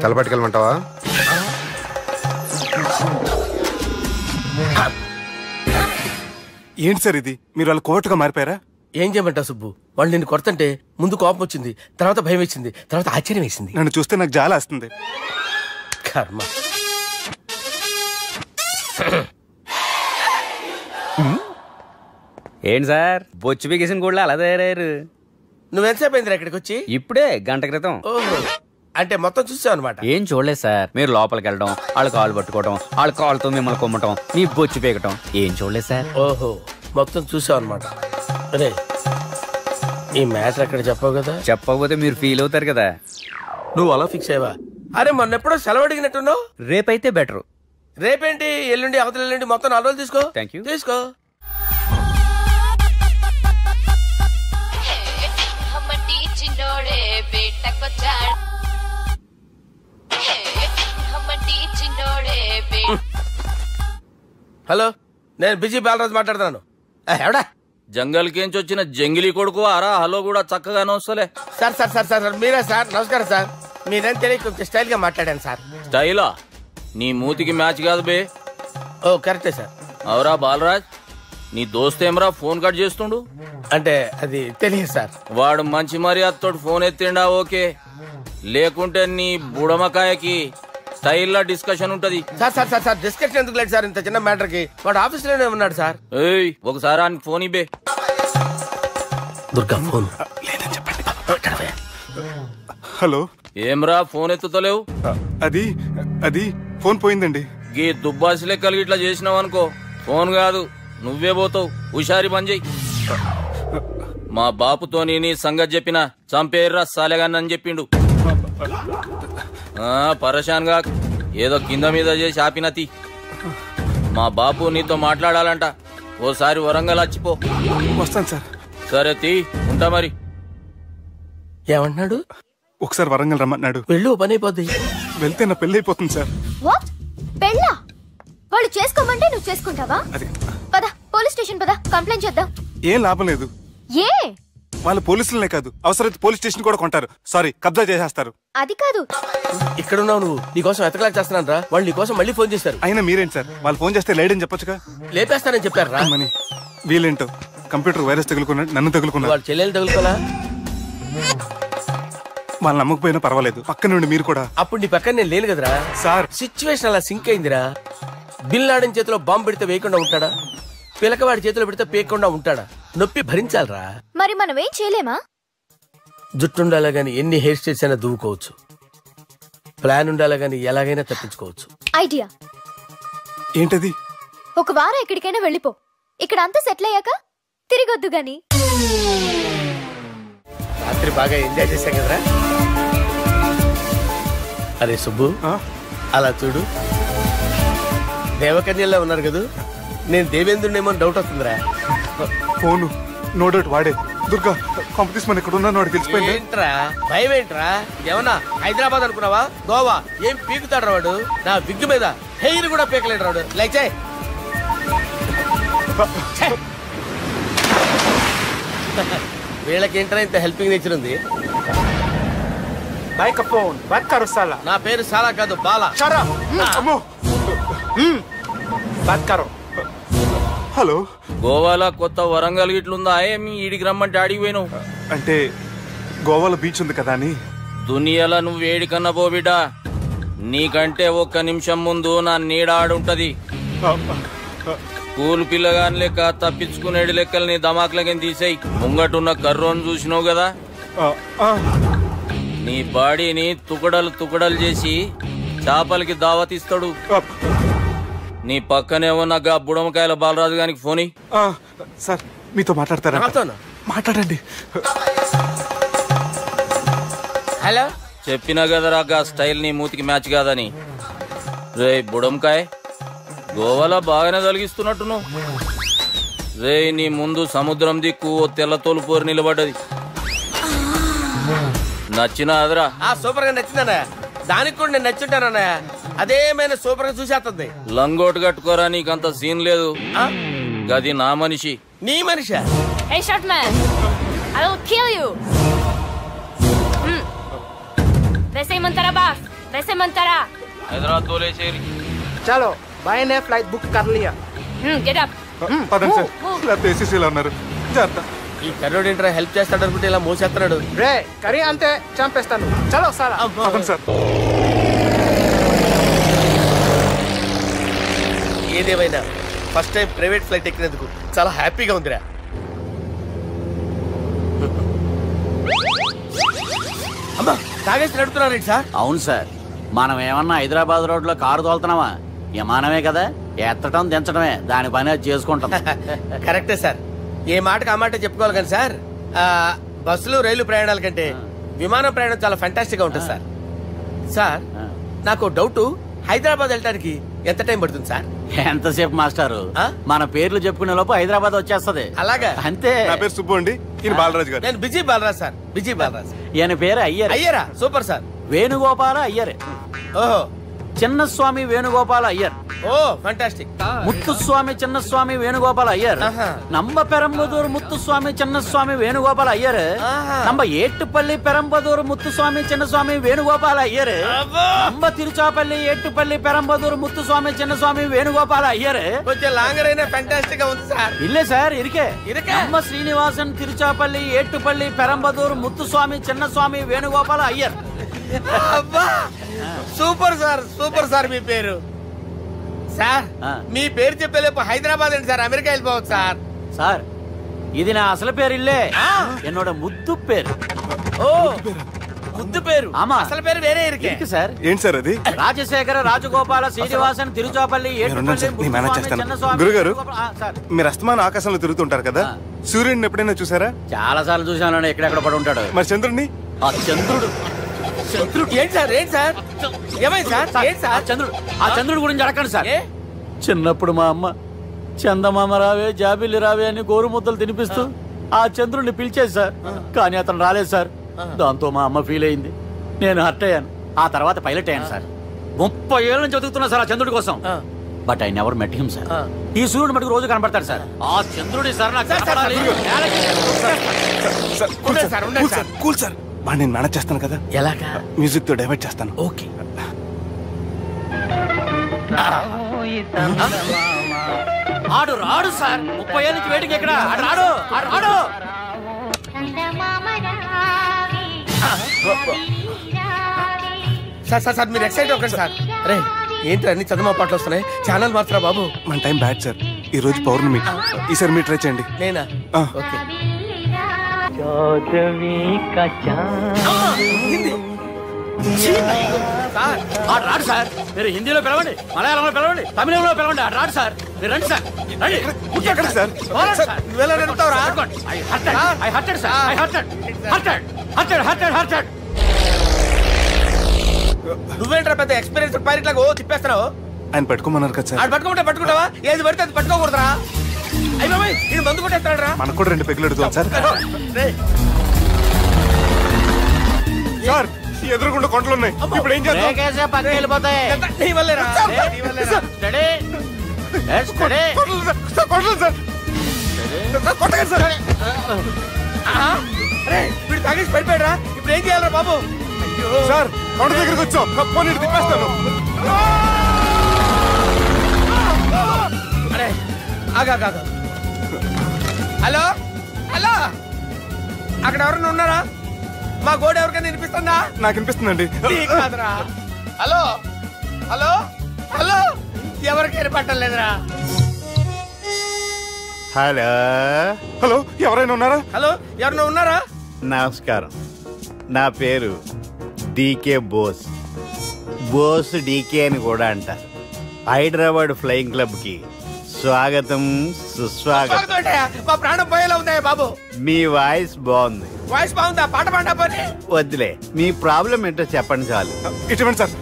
తలపట్టుకెళ్ళమంటావా? ఏంటి సార్ ఇది, మీరు వాళ్ళ కోర్టుగా మారిపోయారా? ఏం చేయమంటావు సుబ్బు? వాళ్ళు నిన్ను కొడుతుంటే ముందు కోపం వచ్చింది, తర్వాత భయం వేసింది, తర్వాత ఆశ్చర్యం వేసింది. నన్ను చూస్తే నాకు జాల వస్తుంది. కర్మ. ఏంటి సార్ బొచ్చు బిగేసిన కూడా అలా తయారయ్యారు? నువ్వెంతసేపు అయిందిరా ఇక్కడికి వచ్చి? ఇప్పుడే గంట క్రితం. ఓహో, అంటే మొత్తం చూసావు అనమాట. ఏం చూడలేదు సార్. మీరు లోపలికి వెళ్ళడం, వాళ్ళ కాళ్ళు పట్టుకోవడం, వాళ్ళ కాళ్ళతో మిమ్మల్ని కొమ్మటం, మీ బొచ్చు పీకటం ఏం చూడలేదు సార్. ఓహో, మొత్తం చూసావు అనమాట. అరే, ఈ మ్యాటర్ అక్కడ చెప్పావు కదా? చెప్పకపోతే మీరు ఫీల్ అవుతారు కదా. నువ్వు అలా ఫిక్స్ అయ్యవా? అరే, మొన్నెప్పుడో సెలవు అడిగినట్టున్నావు. రేపైతే బెటర్. రేపేంటి, ఎల్లుండి, అవతల ఎల్లుండి, మొత్తం 4 రోజులు తీసుకో. Thank you. తీసుకో. హలో, నేను బిజీ బాలరాజు మాట్లాడుతున్నాను. ఎవడా? జంగల్ కేంచి వచ్చిన జంగిలీ కొడుకు ఆరా. హలో కూడా చక్కగానే వస్తలే. సార్ సార్ సార్ సార్ మీరే సార్? నమస్కారం సార్. మీరేం తెలియక కొంచెం స్టైల్ గా మాట్లాడాను సార్. స్టైలా? నీ మూతికి మ్యాచ్ కాదు బే. ఓ కరెక్టే సార్. అవరా బాలరాజ్, నీ దోస్త్ ఏమరా ఫోన్ కట్ చేస్తుండు? అంటే అది తెలియదు సార్. వాడు మంచి మర్యాదతో ఫోన్ ఎత్తిండా ఓకే, లేకుంటే నీ బుడమకాయకి స్టైల్లో డిస్కషన్ ఉంటది. Sir sir sir sir discussion ఎందుకు లేదు సార్? ఇంత చిన్న మ్యాటర్ కి వాడు ఆఫీస్ లోనే ఉన్నాడు సార్. ఏయ్, ఒకసారి ఆయనకి ఫోన్ ఇబ్బే. దుర్గా ఫోన్ లేదని చెప్పండి. హలో. ఏమ్రా ఫోన్ ఎత్తుతలేవు? అది అది ఫోన్ పోయిందండి. గీ దుబ్బాసి లెక్కలు ఇట్లా చేసినావు అనుకో, ఫోన్ కాదు నువ్వే పోతావు. హుషారి పని చెయ్యి. మా బాపుతో నీ సంగతి చెప్పిన చంపేర్రా సాలెగాన్ని చెప్పిండు. పరేషాన్ గా ఏదో కింద మీద చేసి ఆపినతి. మా బాపు నీతో మాట్లాడాలంట. ఓసారి వరంగల్ వచ్చిపో. వస్తాను సార్. సరే తీ, ఉంటా మరి. ఏమంటున్నాడు? ఒకసారి వరంగల్ రమ్మన్నాడు. వెళ్ళు, పని అయిపోద్ది. వెళ్తే నా పెళ్లి అయిపోతుంది సార్. వాట్? పెళ్ళా? వాళ్ళు చేసుకోమంటే నువ్వు చేసుకుంటావా? పద పోలీస్ స్టేషన్ పద, కంప్లైంట్ చేద్దాం. ఏం లాభం లేదు. ఏ? వాళ్ళు పోలీసులనే కాదు, అవసరమైతే పోలీస్ స్టేషన్ కూడా కొంటారు. సారీ, కబ్జా చేసేస్తారు. అది కాదు. ఇక్కడ ఉన్నావు నువ్వు, నీకోసం ఎతకలేక చేస్తున్నాను రా. వాళ్ళు నీకోసం మళ్ళీ ఫోన్ చేశారు. అయినా మీరేంటి సార్, వాళ్ళు ఫోన్ చేస్తే లేడని చెప్పొచ్చుగా. లేపేస్తానని చెప్పారు రా. మని వీళ్ళేంటో కంప్యూటర్ వైరస్ తగులుకున్నాడు, నన్ను తగులుకున్నాడు. వాళ్ళ చెల్లెలు తగులుకోలా? వాళ్ళు నమ్మకపోయినా పర్వాలేదు, పక్క నుండి మీరు కూడా. అప్పుడు నీ పక్కన నేను లేను కదరా సార్. సిచ్యువేషన్ అలా సింక్ అయిందిరా. బిల్ లాడన్ చేతిలో బాంబు పెడితే వేయకుండా ఉంటాడా? పిలకవాడి చేతిలో పెడితే పేయకుండా ఉంటాడా? నొప్పి భరించాలరా. మరి మనం ఏం చేయలేమా? జుట్టుండాలా గాని ఎన్ని హెయిర్ స్టైల్స్ అయినా దువ్వుకోవచ్చు. ప్లాన్ ఉండాలా గాని ఎలాగైనా తప్పించుకోవచ్చు. ఐడియా ఏంటది? ఒక వారం ఎక్కడికైనా వెళ్ళిపో. ఇక్కడ అంతా సెటిల్ అయ్యాక తిరిగొద్దు గాని. రాత్రి బాగా ఎంజాయ్ చేశాం కదరా. అరే సుబ్బు, అలా చూడు, దేవకన్యలా ఉన్నారు కదా. నేను దేవేంద్రుడేమో డౌట్ వస్తుందిరా. ఫోను నో డౌట్ వాడే. దుర్గా కాంపిటీస్ మన ఇక్కడ ఉన్నాను, వాడు తెలిసిపోయింది. ఏంట్రా భయం? ఏంట్రా ఏమన్నా హైదరాబాద్ అనుకున్నావా? గోవా? ఏం పీకుతాడు వాడు? నా విగ్గు మీద హెయిర్ కూడా పీకలేడు రాడు. లైక్ చేయి. వీళ్ళకేంట్రా ఇంత హెల్పింగ్ నేచర్ ఉంది? నా పేరు సాలా కాదు, బాలా. హలో. గోవాలో కొత్త వరంగల్ గిట్లుందా? మీ ఈడికి రమ్మంటే అడిగి పోయినావు. అంటే గోవాలో బీచ్ ఉంది కదా అని. దునియాలో నువ్వు వేడికన్నా పో బిడ్డా. నీకంటే ఒక్క నిమిషం ముందు నా నీడ ఆడుంటది. స్కూల్ పిల్లగాని లెక్క తప్పించుకునేడు లెక్కలు నీ దమాకులకి తీసేయి. ముంగటున్న కర్రోని చూసినావు కదా, నీ బాడీని తుకడలు తుకడలు చేసి చేపలకి దావతిస్తాడు. నీ పక్కనే ఉన్న గా బుడమకాయల బాలరాజు గారికి ఫోన్. సార్ మీతో మాట్లాడతారా? మాట్లాడండి. హలో. చెప్పినా కదరా గా స్టైల్ నీ మూతికి మ్యాచ్ కాదని. రే బుడంకాయ్, గోవాలో బాగానే తొలగిస్తున్నట్టు నువ్వు. రే నీ ముందు సముద్రం దిక్కు ఓ తెల్ల తోలు పోరు నిలబడ్డది. నచ్చినా అదరా? సూపర్ గా నచ్చిందన్నా. దానికి కూడా నేను నచ్చుంటానన్నా. అదేమైనా సూపర్ గా చూసేస్తుంది. లంగోటు కట్టుకోరా, నీకంత సీన్ లేదు. గది నా మనిషి. నీ మనిషా? वैसे ही मंतरा बास, वैसे मंतरा। हैदराबाद बोले शेरी। चलो भाई ने फ्लाइट बुक कर लिया। Get up. పదండి సార్ లేకపోతే ఏసీసీలో ఉన్నారు జాగ్రత్త. ఈ కర్రోడు ఏంట్రా హెల్ప్ చేస్తాడు అనుకుంటే ఇలా మోసేస్తున్నాడు. రే కరీ అంతే చంపేస్తాను. చలో సార్. పదండి సార్. ఏదేమైనా ఫస్ట్ టైం ప్రైవేట్ ఫ్లైట్ ఎక్కినందుకు చాలా హ్యాపీగా ఉందిరా. అమ్మా తాగేసి నడుపుతున్నారేంటి సార్? అవును సార్, మనం ఏమన్నా హైదరాబాద్ రోడ్ లో కారు తోలుతున్నామా? విమానమే కదా, ఎత్తడం దించడమే దాని పని అది చేసుకుంటాం. కరెక్టే సార్, ఏ మాటకు ఆ మాట చెప్పుకోవాలి కానీ సార్ బస్సులు రైలు ప్రయాణాల కంటే విమానం ప్రయాణం చాలా ఫ్యాంటాస్టిక్ గా ఉంటుంది సార్. సార్ నాకు డౌట్, హైదరాబాద్ వెళ్ళడానికి ఎంత టైం పడుతుంది సార్? ఎంతసేపు మాస్టారు, మన పేర్లు చెప్పుకునే లోపు హైదరాబాద్ వచ్చేస్తది. అలాగా? అంతే. నా పేరు సుబ్బు అండి, ఈయన బాలరాజు గారు. నేను busy Balaraj sir. Busy Balaraj. ఈయన పేరు అయ్యర్. అయ్యరా? Super sir. వేణుగోపాల అయ్యర్. ఓహో. చిన్నస్వామి వేణుగోపాల అయ్యర్. Oh fantastic. ముత్తుస్వామి చిన్నస్వామి వేణుగోపాల అయ్యర్. நம்ம பெரம்பதூர் முத்துசுவாமி சின்னசுவாமி வேணுகோபால ஐயர். நம்ம ஏட்டுப்பள்ளி பெரம்பதூர் முத்துசுவாமி சின்னசுவாமி வேணுகோபால ஐயர். நம்ம திருச்சாப்பள்ளி ஏட்டுப்பள்ளி பெரம்பதூர் முத்துசுவாமி சின்னசுவாமி வேணுகோபால ஐயர். కొంచెం లాంగర్ అయినా ఫ్యాంటాస్టిక్ గా ఉంది సార్. இல்ல சார் இருக்கே. நம்ம ஸ்ரீனிவாசன் திருச்சாப்பள்ளி ஏட்டுப்பள்ளி பெரம்பதூர் முத்துசுவாமி சின்னசுவாమి వేణుగోపాల ஐயர். అబ్బా సూపర్ సార్, సూపర్ సార్. మీ పేరు సార్, మీ పేరు చెప్పేలేపు హైదరాబాద్ అండి సార్, అమెరికా వెళ్ళిపోవచ్చు సార్. సార్ ఇది నా అసలు పేరు ఇల్లే, என்னோட ముద్దు పేరు. ఓ ముద్దు పేరు. ఆమా, అసలు పేరు వేరే ఇருக்கு సార్. ఏంటి సార్ అది? రాజశేఖర రాజగోపాల శ్రీనివాసన్ తిరుచాపల్లి గురుగారు, మీరు అస్తమానం ఆకాశంలో తిరుగుతుంటారు కదా, సూర్యుడిని ఎప్పుడైనా చూసారా? చాలా సార్లు చూసాను, ఎక్కడెక్కడ పడి ఉంటాడు. మరి చంద్రుడిని? ఆ చంద్రుడు. చంద్రుడు ఏంటి సార్? ఏంటి సార్? ఏమైంది సార్? ఏంటి సార్? చంద్రుడు. ఆ చంద్రుడి గురించి అడగండి సార్. చిన్నప్పుడు మా అమ్మ చందమామ రావే జాబిల్లి రావే అని గోరు ముద్దలు తినిపిస్తూ ఆ చంద్రుడిని పిలిచేది సార్, కానీ అతను రాలేదు సార్. దాంతో మా అమ్మ ఫీల్ అయింది, నేను హర్ట్ అయ్యాను. ఆ తర్వాత పైలట్ అయ్యాను సార్. 30 ఏళ్ళ నుంచి చదువుతున్నా సార్ ఆ చంద్రుడి కోసం. But I never met him sir. ఈ సూర్యుడు మటుకు రోజు కనబడతాడు సార్. ఆ చంద్రుడి సార్ నాకు కూల్ సార్, నేను మేనేజ్ చేస్తాను కదా. ఎలాగా? మ్యూజిక్ తో డైవర్ట్ చేస్తాను. ఓకే. ఆడు రాడు సార్, 30 ఏళ్ళ నుంచి వేటికి ఎక్కడ ఆడు రాడు. ఆడు రాడు. సార్ సార్ సార్ మీరు ఎక్సైట్ అవ్వకండి సార్. రే ఏంటి అన్ని చదువు పాటలు వస్తున్నాయి, ఛానల్ మాత్రం బాబు. మన టైం బ్యాడ్ సార్, ఈ రోజు పౌర్ణమి. ఈసారి మీరు ట్రై చేయండి. నేనా? ఓకే. ఆడు రాడు సార్, మీరు హిందీలో పిలవండి, మలయాళంలో పిలవండి, తమిళంలో పిలవండి. ఆడు రాడు సార్, మీరు రండి సార్. ఎక్కడ సార్? నువ్వేంట్రా పెద్ద ఎక్స్పీరియన్స్ పైలట్ లాగా ఓ తిప్పేస్తున్నావు? ఆయన పట్టుకోమన్నారు కదా సార్. ఆడు పట్టుకుంటే పట్టుకుంటావా? ఏది పడితే అది పట్టుకోకూడదురా. అయ్యి బాబాయ్ నేను మందు కొట్టేస్తాడు రా. మనకు కూడా 2 పెగ్గులు అడుగుతాం సార్. సార్ ఎదురుకుండా కొండలు ఉన్నాయి, ఇప్పుడు ఏం చేద్దాం? వెళ్ళిపోతాయి. వీడు తాగేసి పడిపోయాడురా, ఇప్పుడు ఏం చేయాలరా బాబు? సార్ కొండ దగ్గరికి వచ్చాం, పోనీ తిప్పేస్తాను. అరే ఆగా. హలో హలో, అక్కడ ఎవరైనా ఉన్నారా? మా గోడ ఎవరికైనా వినిపిస్తుందా? నాకు వినిపిస్తుందండి. కాదురా. హలో హలో హలో, ఎవరికి ఏర్పట్టలేదురా. హలో హలో, ఎవరైనా ఉన్నారా? హలో ఎవరైనా ఉన్నారా? నమస్కారం, నా పేరు డీకే బోస్. బోస్ డీకే అని కూడా అంటారు. హైదరాబాద్ ఫ్లయింగ్ క్లబ్ కి స్వాగతం సుస్వాగతం. మా ప్రాణం పోయేలా ఉందా బాబు? మీ వాయిస్ బాగుంది. వాయిస్ బాగుందా? పాట పాడా పోనీ. వద్దులే, మీ ప్రాబ్లం ఏంటో చెప్పండి చాలు. ఇటువంటి సార్,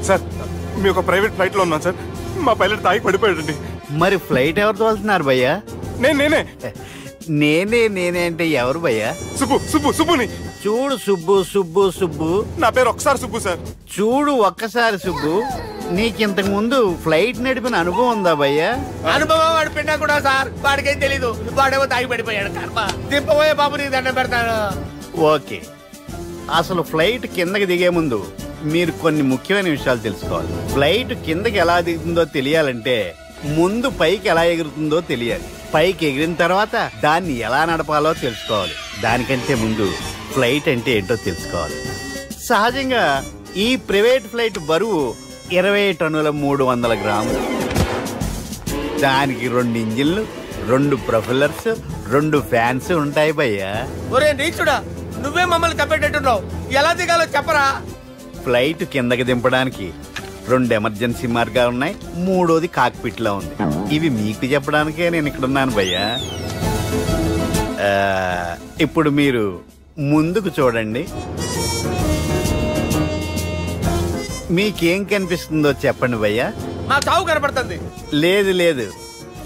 సార్ మీ ఒక ప్రైవేట్ ఫ్లైట్ లో ఉన్నాం సార్, మా పైలట్ తాగి పడిపోయాడండి. మరి ఫ్లైట్ ఎవరు తోలుతున్నారు భయ్యా? నేనే నేనే అంటే ఎవరు భయ్యా? సుబ్బుని. చూడు సుబ్బు, నా పేరు ఒకసారి సుబ్బు సార్. చూడు ఒక్కసారి సుబ్బు, నీకింతకు ముందు ఫ్లైట్ నడిపిన అనుభవం ఉందా భయ్యా? అనుభవం వాడు పిన్నా కూడా సార్, వాడికేం తెలీదు. వాడేమో తాగి పడిపోయాడు. కర్మ దింపబోయే బాబు, నీ దండం పెడతాను. ఓకే, అసలు ఫ్లైట్ కిందకి దిగే ముందు మీరు కొన్ని ముఖ్యమైన విషయాలు తెలుసుకోవాలి. ఫ్లైట్ కిందకి ఎలా దిగుతుందో తెలియాలంటే ముందు పైకి ఎలా ఎగురుతుందో తెలియాలి. పైకి ఎగిరిన తర్వాత దాన్ని ఎలా నడపాలో తెలుసుకోవాలి. దానికంటే ముందు ఫ్లైట్ అంటే ఏంటో తెలుసుకోవాలి. సహజంగా ఈ ప్రైవేట్ ఫ్లైట్ బరువు 20 టన్నుల 300 గ్రాములు. దానికి 2 ఇంజిన్లు, 2 ప్రొపెల్లర్స్, 2 ఫ్యాన్స్ ఉంటాయి భయ్యా. ఒరే నీచుడా, నువ్వే మమ్మల్ని తప్పేటట్టున్నావు. ఎలా దిగాలో చెప్పరా? ఫ్లైట్ కిందకి దింపడానికి 2 ఎమర్జెన్సీ మార్గాలు ఉన్నాయి. 3వది కాక్పిట్ లో ఉంది. ఇవి మీకు చెప్పడానికే నేను ఇక్కడ ఉన్నాను భయ్యా. ఇప్పుడు మీరు ముందుకు చూడండి. మీకేం కనిపిస్తుందో చెప్పండి భయ్యా. మా చావు కనపడుతుంది. లేదు,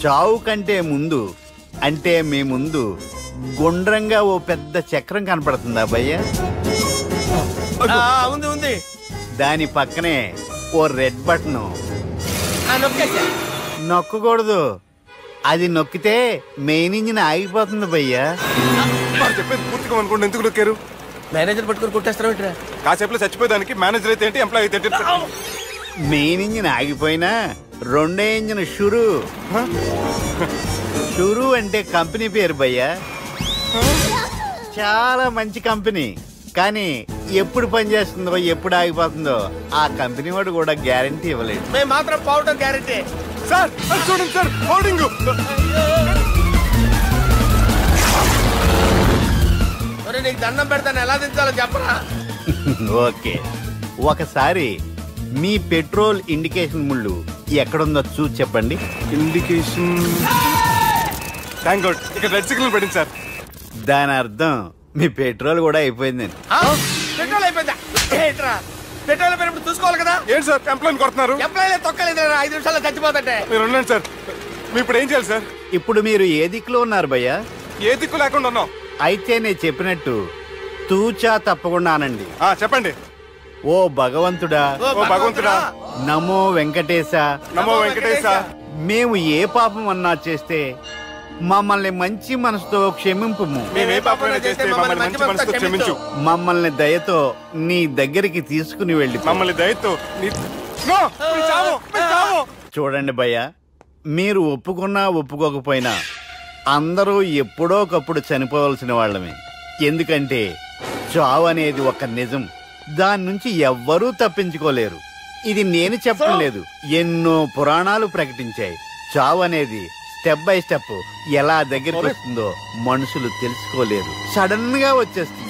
చావు కంటే ముందు అంటే మీ ముందు గుండ్రంగా ఓ పెద్ద చక్రం కనపడుతుందా భయ్యా? ఉంది. దాని పక్కనే ఓ రెడ్ బటన్. నొక్కకూడదు. అది నొక్కితే మెయిన్ ఇంజిన్ ఆగిపోతుంది భయ్యా. చెప్పేది పూర్తిగా అనుకోండి. ఎందుకు నొక్కారు? మేనేజర్ పట్టుకుని కొట్టేస్తారా? కాసేపులో చచ్చిపోయేదానికి మేనేజర్ అయితే ఏంటి, ఎంప్లాయ్ అయితే ఏంటి? మెయిన్ ఇంజిన్ ఆగిపోయినా 2వ ఇంజిన్ షురు అంటే కంపెనీ పేరు భయ్యా. చాలా మంచి కంపెనీ. కానీ ఎప్పుడు పనిచేస్తుందో ఎప్పుడు ఆగిపోతుందో ఆ కంపెనీ వాడు కూడా గ్యారంటీ ఇవ్వలేదు. మేము మాత్రం పోవటం గ్యారంటీ. సార్ చూడండి సార్, హోర్డింగ్. నీకు దండం పెడతాను, ఎలా దించాలో చెప్పరా? ఓకే, ఒకసారి మీ పెట్రోల్ ఇండికేషన్ ముళ్ళు ఎక్కడుందో చూసి చెప్పండి. ఇండికేషన్ థ్యాంక్ గాడ్, ఇక్కడ రెడ్ సిగ్నల్ పడింది సార్. దాని అర్థం మీ పెట్రోల్ కూడా అయిపోయిందండి. పెట్రోల్ అయిపోయిందా? పెట్రోల్ అయిపోయినప్పుడు చూసుకోవాలి కదా. ఏంటి సార్ ఎంప్లాయ్ కొడుతున్నారు? ఎంప్లాయ్ తొక్కలేదు, 5 నిమిషాల్లో చచ్చిపోతుంటే. మీరు ఉండండి సార్. మీరు ఇప్పుడు ఏం చేయాలి సార్? ఇప్పుడు మీరు ఏ దిక్కులో ఉన్నారు భయ్యా? ఏ దిక్కు లేకుండా ఉన్నాం. అయితే నేను చెప్పినట్టు తూచా తప్పకుండా అనండి. చెప్పండి. ఓ భగవంతుడా, ఓ భగవంతుడా, నమో వెంకటేశ, నమో వెంకటేశ. మేము ఏ పాపం అన్నా చేస్తే మమ్మల్ని మంచి మనసుతో క్షమింపు. మమ్మల్ని దయతో నీ దగ్గరికి తీసుకుని వెళ్ళి మమ్మల్ని దయతో చూడండి భయ్యా, మీరు ఒప్పుకున్నా ఒప్పుకోకపోయినా అందరూ ఎప్పుడో ఒకప్పుడు చనిపోవలసిన వాళ్ళమే. ఎందుకంటే చావు అనేది ఒక నిజం. దాని నుంచి ఎవ్వరూ తప్పించుకోలేరు. ఇది నేను చెప్పడం లేదు, ఎన్నో పురాణాలు ప్రకటించాయి. చావు అనేది స్టెప్ బై స్టెప్ ఎలా దగ్గరికి వస్తుందో మనుషులు తెలుసుకోలేరు, సడన్ గా వచ్చేస్తుంది.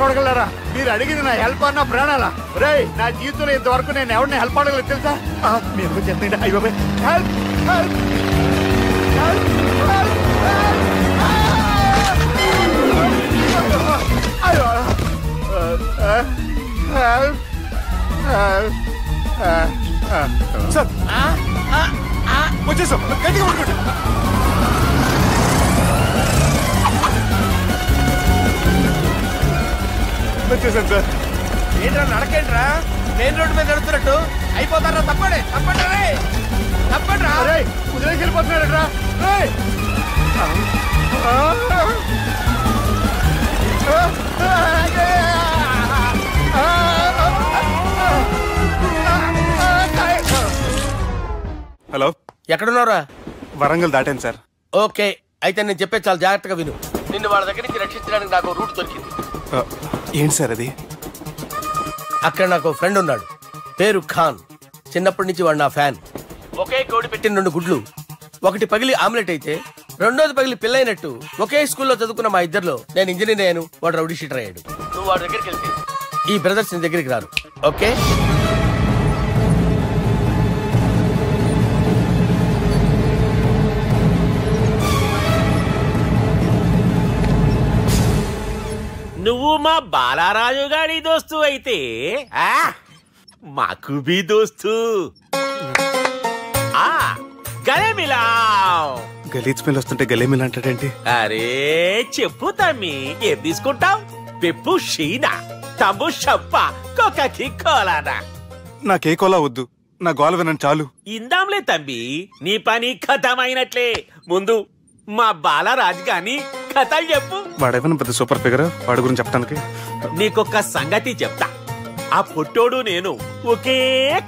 కొడగలరా, మీరు అడిగింది నా హెల్ప్ అన్న ప్రాణాలా? రే, నా జీవితంలో ఇంతవరకు నేను ఎవరిని హెల్ప్ అడగలేదు తెలుసా? మీరు చెప్పండి. అయ్యో హెల్ప్ హెల్ప్ సార్ వచ్చేసాం. గట్టిగా పట్టుకోండి. వచ్చేసాను సార్. ఏంట్రా నడకేంట్రా? మెయిన్ రోడ్డు మీద నడుస్తున్నట్టు అయిపోతారా? తప్పండి తప్పండి రా. కుదిరేసి వెళ్ళిపోతున్నాడు రా. హలో, ఎక్కడున్నారా? వరంగల్ దాటాను సార్. ఓకే, అయితే నేను చెప్పే చాలా జాగ్రత్తగా విను. నిన్ను వాళ్ళ దగ్గర నుంచి రక్షించడానికి నాకు రూట్ దొరికింది. ఏంటి సార్ అది? అక్కడ నాకు ఫ్రెండ్ ఉన్నాడు, పేరు ఖాన్. చిన్నప్పటి నుంచి వాడు నా ఫ్యాన్. ఒకే కోడి పెట్టిన 2 గుడ్లు, ఒకటి పగిలి ఆమ్లెట్ అయితే 2వది పగిలి పిల్లైనట్టు ఒకే స్కూల్లో చదువుకున్న మా ఇద్దరిలో నేను ఇంజనీర్ అయ్యాను, వాడు రౌడీ షీటర్ అయ్యాడు. నువ్వు వాడి దగ్గరికి వెళ్తే ఈ బ్రదర్స్ నీ దగ్గరికి రారు. ఓకే? నువ్వు మా బాలారాజు గారి దోస్తు అయితే మాకు బి దోస్తు. గలే మిలావ్. గలీజ్ స్మెల్ వస్తుంటే గలే మిలా అంటాడేంటి? అరే చెప్పు తమ్మి, ఏం తీసుకుంటావు? పెప్పు షీనా, తమ్ము షప్ప, కోకకి కోలానా? నాకే కోలా వద్దు, నా గోల వినండి చాలు. ఇందాంలే తంబి, నీ పని కథమైనట్లే. ముందు మా బాలరాజు గాని కథలు చెప్పు. వాడేమైనా పెద్ద సూపర్ ఫిగర్, వాడి గురించి చెప్పడానికి. నీకొక్క సంగతి చెప్తా. ఆ పుట్టోడు నేను ఒకే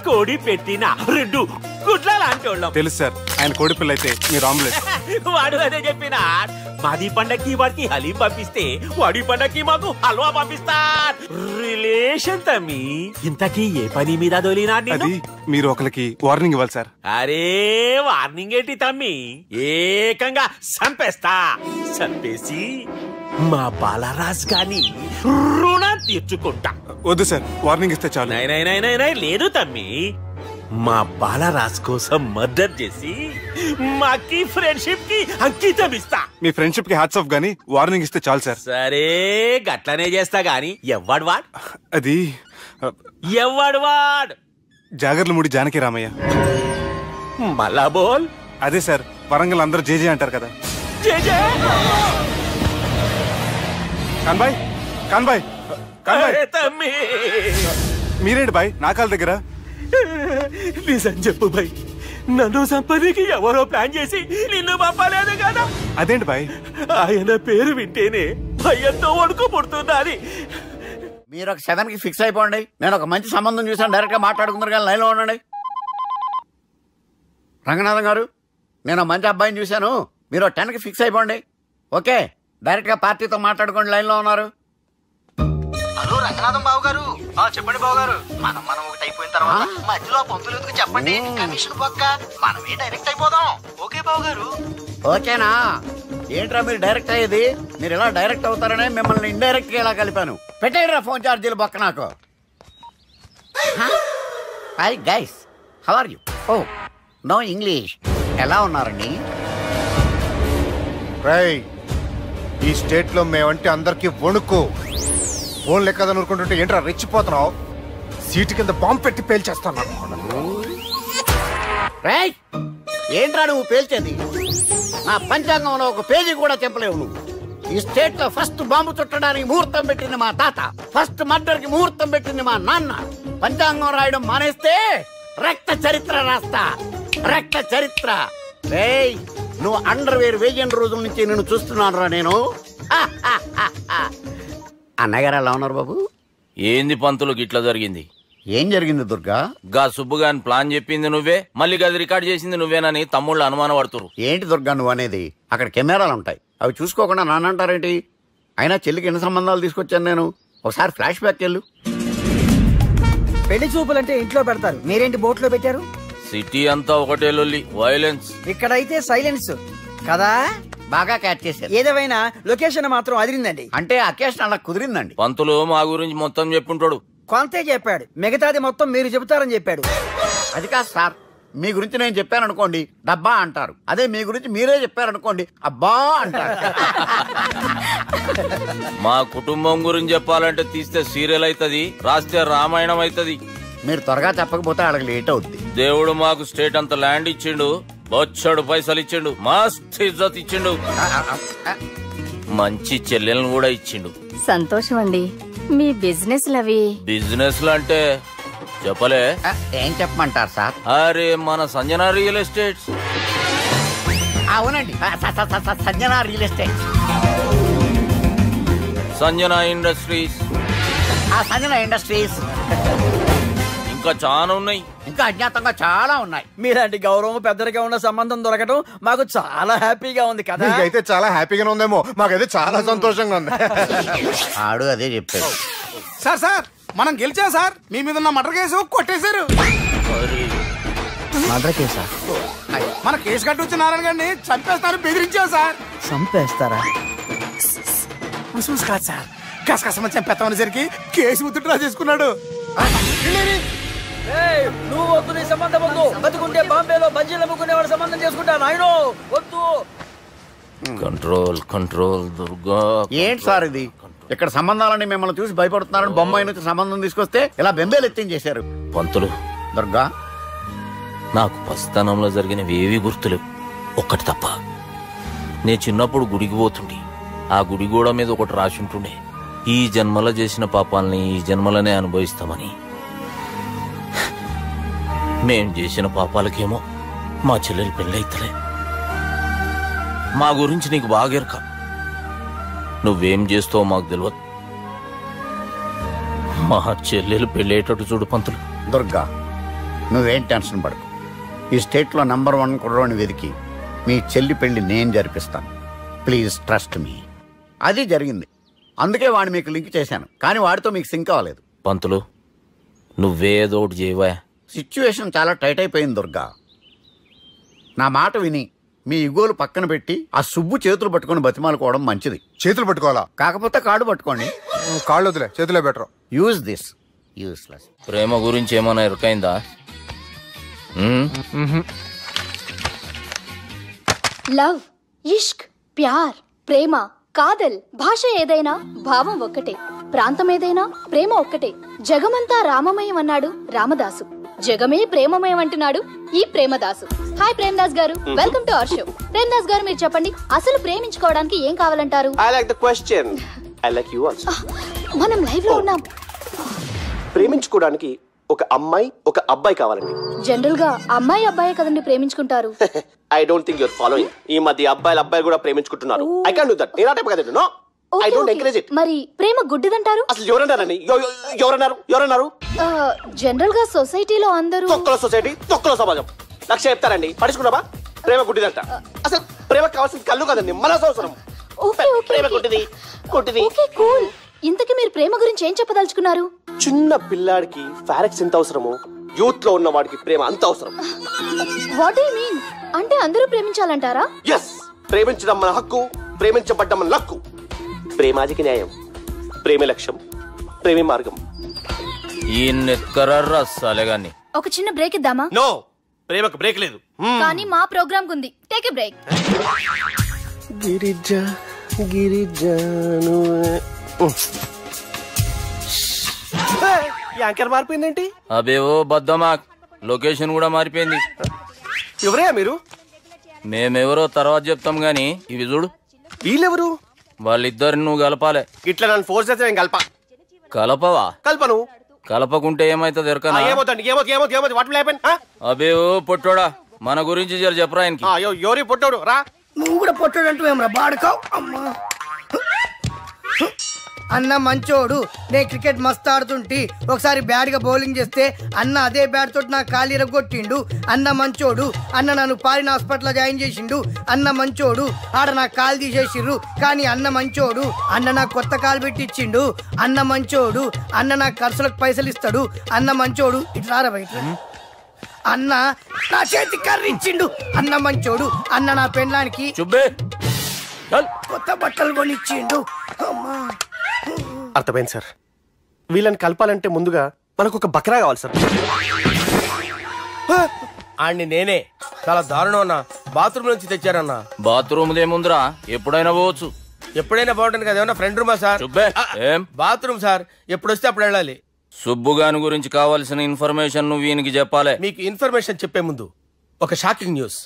కోడి పెట్టిన 2 గుడ్ల లాంటి వాళ్ళం. తెలుసు సార్, ఆయన కోడి పిల్ల అయితే మీరు ఆమ్లెట్. వాడు అదే చెప్పిన. మాది పండక్కి వాడికి హలీం పంపిస్తే వాడి పండక్కి మాకు హల్వా పంపిస్తా. రిలేషన్ తమ్మి. ఇంతకీ ఏ పని మీద దొలినా? అది మీరు ఒకరికి వార్నింగ్ ఇవ్వాలి సార్. అరే వార్నింగ్ ఏంటి తమ్మి, ఏకంగా చంపేస్తా. చంపేసి మా బాలరాజ్ గాని రుణం తీర్చుకుంటా. వద్దు సార్, వార్నింగ్ ఇస్తే చాలు. లేదు తమ్మి, మా బాలరాజ్ కోసం మర్డర్ చేసి మాకి ఫ్రెండ్షిప్ కి అంకితం ఇస్తా. మీ ఫ్రెండ్షిప్ కి హ్యాట్స్ ఆఫ్ గానీ వార్నింగ్ ఇస్తే చాలు సార్. సరే గట్లనే చేస్తా గాని ఎవ్వడు వాడ్? అది ఎవ్వడు వాడ్? జాగర్లమూడి జానకి రామయ్య. మళ్ళా బోల్. అదే సార్, వరంగల్ అందరూ జేజే అంటారు కదా. జేజే కాన్బాయ్, కాన్బాయ్, కాన్బాయ్. తమ్మి మీరేంటి బాయ్ నా కాళ్ళ దగ్గర? నిజం చెప్పు బాయ్, నన్ను సంపదికి ఎవరో ప్లాన్ చేసి నిన్ను పంపలేదు కదా? అదేంటి బాయ్? ఆయన పేరు వింటేనే భయంతో వణుకు పుడుతున్నది. మీరు ఒక 7కి ఫిక్స్ అయిపోండి. నేను ఒక మంచి సంబంధం చూసాను, డైరెక్ట్ గా మాట్లాడుకుందరు కానీ లైన్లో ఉండండి. రంగనాథం గారు, నేను మంచి అబ్బాయిని చూశాను, మీరు 10కి ఫిక్స్ అయిపోండి. ఓకే, డైరెక్ట్ గా పార్టీతో మాట్లాడుకోండి. లైన్ లో ఉన్నారు. హలో రంగనాథం బాబు గారు. చెప్పండి బాబు గారు. మనం ఒకటి అయిపోయిన తర్వాత మధ్యలో పంతులు ఎందుకు చెప్పండి, కమిషన్ పక్క మనమే డైరెక్ట్ అయిపోదాం. ఓకే బాబు గారు. ఓకేనా? ఏంట్రా మీరు డైరెక్ట్ అయ్యేది? మీరు ఇలా డైరెక్ట్ అవుతారనే మిమ్మల్ని ఇండైరెక్ట్ గా ఇలా కలిపాను. పెట్టేయరా ఫోన్ ఛార్జీలు బొక్క నాకు. Hi guys, how are you? Oh no English. ఎలా ఉన్నారండి? ఈ స్టేట్ లో మేమంటే అందరికి వణుకు. ఫోన్ లెక్క అనుకుంటుంటే ఏంట్రా రెచ్చిపోతున్నావు? సీటు కింద బాంబు పెట్టి పేల్చేస్తాను. ఏంట్రా నువ్వు పేల్చేది? నా పంచాంగంలో ఒక పేజీ కూడా చెప్పలేవు నువ్వు. ఈ స్టేట్ లో ఫస్ట్ బాంబు చుట్టడానికి ముహూర్తం పెట్టింది మా తాత, ఫస్ట్ మర్డర్ కి ముహూర్తం పెట్టింది మా నాన్న. పంచాంగం రాయడం మానేస్తే రక్త చరిత్ర రాస్తా, రక్త చరిత్ర. నువ్వు అండర్వేర్ వేయని రోజుల నుంచి నేను చూస్తున్నాను రా నేను. అన్నగారు ఎలా ఉన్నారు బాబు? ఏంది పంతులు గిట్లా జరిగింది? ఏం జరిగింది దుర్గా? గా సుబ్బుగాని ప్లాన్ చెప్పింది నువ్వే, మళ్ళీ గది రికార్డ్ చేసింది నువ్వేనని తమ్ముళ్ళు అనుమానం పడుతురు. ఏంటి దుర్గా నువ్వు అనేది? అక్కడ కెమెరాలు ఉంటాయి, అవి చూసుకోకుండా నానంటారేంటి? అయినా చెల్లికి ఎన్ని సంబంధాలు తీసుకొచ్చాను నేను. ఒకసారి ఫ్లాష్ బ్యాక్ వెళ్ళు. పెళ్లి చూపులంటే ఇంట్లో పెడతారు, మీరేంటి బోట్లో పెట్టారు? సిటీ అంతా ఒకటే లొల్లి, వైలెన్స్. ఇక్కడైతే సైలెన్స్ కదా. బాగా క్యాచ్ చేశారు. ఏదేమైనా లొకేషన్ మాత్రం అదిరిందండి. అంటే అకేషన్ అలా కుదిరిందండి. పంతులు మా గురించి మొత్తం చెప్పుంటాడు. కొంతే చెప్పాడు, మిగతాది మొత్తం మీరు చెబుతారని చెప్పాడు. అది కాదు సార్, మీ గురించి నేను చెప్పాను అనుకోండి డబ్బా అంటారు, అదే మీ గురించి మీరే చెప్పారనుకోండి అబ్బా అంటారు. మా కుటుంబం గురించి చెప్పాలంటే తీస్తే సీరియల్ అవుతుంది, రాస్తే రామాయణం అవుతుంది. మీరు త్వరగా చెప్పకపోతే వాళ్ళకి లేట్ అవుద్ది. దేవుడు మాకు స్టేట్ అంత ల్యాండ్ ఇచ్చిండు, బొచ్చడు పైసలు ఇచ్చిండు, మస్త్ ఇజ్జత్ ఇచ్చిండు, మంచి చెల్లెలను కూడా ఇచ్చిండు. సంతోషం అండి. మీ బిజినెస్ లవి బిజినెస్ అంటే చెప్పలే. ఏం చెప్పమంటారు సార్? అరే మన సంజన రియల్ ఎస్టేట్స్. అవునండి, Sanjana real estate, Sanjana industries, Sanjana industries. ఇంకా చాలా ఉన్నాయి, ఇంకా అజ్ఞాతంగా చాలా ఉన్నాయి. మీలాంటి గౌరవం పెద్దరిగా ఉన్న సంబంధం దొరకడం మాకు చాలా హ్యాపీగా ఉంది కదా. అయితే చాలా హ్యాపీగా ఉందేమో, మాకైతే చాలా సంతోషంగా ఉంది. ఆడు అదే చెప్పాడు. సార్ సార్ మనం గెలిచాం సార్, మీ మీద ఉన్న మర్డర్ కేసు కొట్టేశారు. మర్డర్ కేసా? మన కేసు కట్టి వచ్చి నారాయణ గారిని చంపేస్తారు బెదిరించాం సార్. చంపేస్తారా? చూసి కాదు సార్, కసకసమని చంపేస్తామనేసరికి కేసు విత్డ్రా చేసుకున్నాడు. నువ్వు వద్దు, నీ సంబంధం వద్దు. బతుకుంటే బాంబేలో బజ్జీలు అమ్ముకునే వాడు సంబంధం చేసుకుంటా నాయనో, వద్దు. Control control Durga. ఏంటి సార్ ఇది? ఇక్కడ సంబంధాలని మిమ్మల్ని చూసి భయపడుతున్నారని బొమ్మాయి నుంచి సంబంధం తీసుకొస్తే ఇలా బెంబేలు ఎత్తించేశారు. పంతులు దుర్గా, నాకు పసితనంలో జరిగినవి ఏవి గుర్తులేవు, ఒక్కటి తప్ప. నేను చిన్నప్పుడు గుడికి పోతుండే, ఆ గుడి గోడ మీద ఒకటి రాసి ఉంటుండే, ఈ జన్మలో చేసిన పాపాలని ఈ జన్మలనే అనుభవిస్తామని. మేం చేసిన పాపాలకేమో మా చెల్లెలు పెళ్ళైతలే. మా గురించి నీకు బాగెరక. నువ్వేం చేస్తావో మాకు తెలియదు. మా చెల్లెలు పెళ్ళేటట్టు చూడు పంతులు. దుర్గా, నువ్వేం టెన్షన్ పడకు. ఈ స్టేట్లో నంబర్ 1 కుర్రోని వెతికి మీ చెల్లి పెళ్లి నేను జరిపిస్తాను. Please trust me. అది జరిగింది, అందుకే వాడిని మీకు లింక్ చేశాను. కానీ వాడితో మీకు సింక్ అవ్వలేదు. పంతులు, నువ్వేదో ఒకటి చేయవా. సిచ్యువేషన్ చాలా టైట్ అయిపోయింది దుర్గా. నా మాట విని మీ ఇగోలు పక్కన పెట్టి ఆ సుబ్బు చేతులు పట్టుకొని బతిమాలుకోవడం మంచిది. చేతులు పట్టుకోవాలా? కాకపోతే కాడు పట్టుకోండి. కాళ్ళు వదిలే, చేతులే బెటర్. Use this. యూస్లెస్. ప్రేమ గురించి ఏమైనా ఎరుకైందా? లవ్, ఇష్క్, ప్యార్, ప్రేమ, కాదల్ భాష ఏదైనా భావం ఒక్కటే, ప్రాంతం ఏదైనా ప్రేమ ఒక్కటే. జగమంతా రామమయం అన్నాడు రామదాసు, జగమే ప్రేమమయం అంటున్నాడు ఈ ప్రేమదాసు. హాయ్ ప్రేమదాస్ గారు, welcome to our show. Premadasa గారు, మీరు చెప్పండి, అసలు ప్రేమించుకోవడానికి ఏం కావాలంటారు? I like the question. I like you also. మనం లైవ్ లో ఉన్నాం. ప్రేమించుకోవడానికి ఒక అమ్మాయి ఒక అబ్బాయి కావాలండి. జనరల్ గా అమ్మాయి అబ్బాయి కదండి ప్రేమించుకుంటారు. I don't think your following. ఈ మధ్య అబ్బాయిలు కూడా ప్రేమించుకుంటున్నారు. I can't do that. నేను ఆ టైప్ కదండి. No, I don't encourage it. మరి ప్రేమ గుడ్డిదంటారు? అసలు ఎవరన్నారండి? ఎవరన్నారు? జనరల్ గా సొసైటీలో అందరూ తొక్కల సొసైటీ, తొక్కల సమాజం లక్ష చెప్తారండి. పడుచుకున్నావా? ప్రేమ గుడ్డిదంట. అసలు ప్రేమ కావాల్సిన కళ్ళు కదండి, మనసు అవసరం. ప్రేమ గుడ్డిది. కూల్. ఇంతకీ మీరు ప్రేమ గురించి ఏం చెప్పదలుచుకున్నారు? చిన్న పిల్లాడికి ఫారెక్స్ ఎంత అవసరమో యూత్ లో ఉన్న వాడికి ప్రేమ అంత అవసరం. What do you mean? అంటే అందరూ ప్రేమించాలంటారా? yes, ప్రేమించడం మన హక్కు, ప్రేమించబడ్డం మన లక్కు. ప్రేమాజికి న్యాయం, ప్రేమ లక్ష్యం, ప్రేమ మార్గం. ఈ నెత్కరర్రా సాలేగాన్ని. ఒక చిన్న బ్రేక్ ఇద్దామా? నో, ప్రేమకు బ్రేక్ లేదు. కానీ మా ప్రోగ్రామ్ ఉంది. Take a break. గిరిజాను యాంకర్ మారిపోయిందేంటి? అబేవో బద్దమా, లొకేషన్ కూడా మారిపోయింది. ఎవరయ్యా మీరు? మేమెవరో తర్వాత చెప్తాం గాని ఇవి చూడు. వీళ్ళెవరు? వాళ్ళిద్దరిని నువ్వు కలపాలే. ఇట్లా నన్ను ఫోర్స్ చేస్తే నేను కలపవా? కల్పను. కలపకుంటే ఏమైతుంది ఎరకనా? అబేవో పొట్టోడా, మన గురించి జర చెప్పరా ఆయనకి. ఎవరి పొట్టోడు రా. నువ్వు కూడా పొట్టాడు అంటూ ఏమరా బాడుకావు. అమ్మా అన్న మంచోడు. నేను క్రికెట్ మస్తు ఆడుతుంటి, ఒకసారి బ్యాట్ గా బౌలింగ్ చేస్తే అన్న అదే బ్యాట్ తోటి నా కాలు ఇరగొట్టిండు. అన్న మంచోడు. అన్న నన్ను పాలిన హాస్పిటల్ జాయిన్ చేసిండు. అన్న మంచోడు. ఆడ నా కాలు తీసేసిర్రు, కానీ అన్న మంచోడు. అన్న నాకు కొత్త కాలు పెట్టిచ్చిండు. అన్న మంచోడు. అన్న నాకు ఖర్చులకు పైసలు ఇస్తాడు. అన్న మంచోడు. ఇట్లా బయట అన్న నా చేతి కర్రీ ఇచ్చిండు. అన్న మంచోడు. అన్న నా పెళ్ళానికి కొత్త బట్టలు కొనిచ్చిండు. అమ్మా అర్థమైంది సార్. వీళ్ళని కలపాలంటే ముందుగా మనకు ఒక బక్రా కావాలి సార్. ఆడిని నేనే. చాలా దారుణం అన్న. బాత్రూమ్ నుంచి తెచ్చారన్నా. బాత్రూమ్ ఏముందిరా, ఎప్పుడైనా పోవచ్చు. ఎప్పుడైనా బాగుంటుంది కదా. ఏమన్నా ఫ్రెండ్ రూమా సార్? ఏం బాత్రూమ్ సార్, ఎప్పుడొస్తే అప్పుడు వెళ్ళాలి. సుబ్బుగాని గురించి కావాల్సిన ఇన్ఫర్మేషన్ నువ్వు ఈయనకి చెప్పాలి. మీకు ఇన్ఫర్మేషన్ చెప్పే ముందు ఒక షాకింగ్ న్యూస్.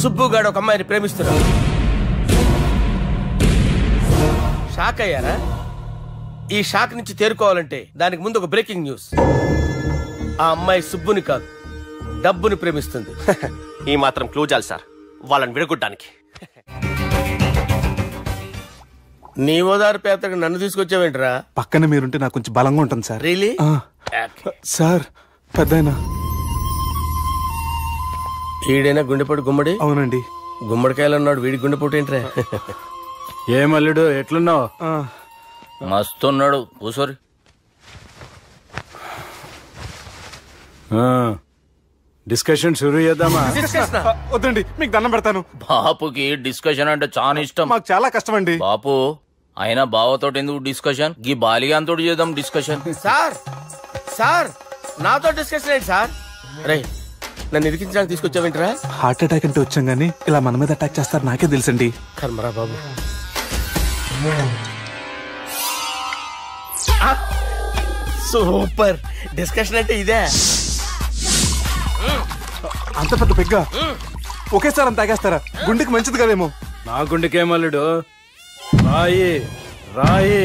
సుబ్బుగాడు ఒక అమ్మాయిని ప్రేమిస్తున్నాడు. షాక్ అయ్యారా? ఈ షాక్ నుంచి తేరుకోవాలంటే దానికి ముందు ఒక బ్రేకింగ్ న్యూస్. ఆ అమ్మాయి సుబ్బుని కాదు, డబ్బుని ప్రేమిస్తుంది. ఈ మాత్రం క్లూ చాలు సార్ వాళ్ళని విడగొట్టడానికి. నీ ఓదారు పేదకు నన్ను తీసుకొచ్చావేంట్రా? పక్కన మీరుంటే నాకు కొంచెం బలంగా ఉంటుంది సార్. రియలీ? సార్ పెద్దయినా ఈడైనా గుండెపోటు గుమ్మడి? అవునండి. గుమ్మడికాయలు అన్నాడు, వీడి గుండెపోటు ఏంట్రా? ఏమల్లుడు ఎట్లున్నావు? మస్తున్నాడు. కూసోరి. డిస్కషన్ షురూ చేద్దామా? వద్దండి, మీకు దండం పెడతాను. బాపుకి డిస్కషన్ అంటే చాలా ఇష్టం. మాకు చాలా కష్టం అండి. బాపు అయినా బావతో ఎందుకు డిస్కషన్? గీ బాలిగాంతో చేద్దాం డిస్కషన్. సార్ సార్ నాతో డిస్కషన్ ఏంటి సార్? రే నన్ను ఇరికించడానికి తీసుకొచ్చావేంట్రా? హార్ట్ అటాక్ అంటే వచ్చాం గానీ ఇలా మన మీద అటాక్ చేస్తారు నాకే తెలుసండి. కర్మరా బాబు. సూపర్. డిస్కషన్ అంటే ఇదే. అంత పెద్ద పెగ్గా ఒకేసారి అంత తాగేస్తారా? గుండెకి మంచిది కదేమో. నా గుండెకేమల్లుడు రాయి రాయి.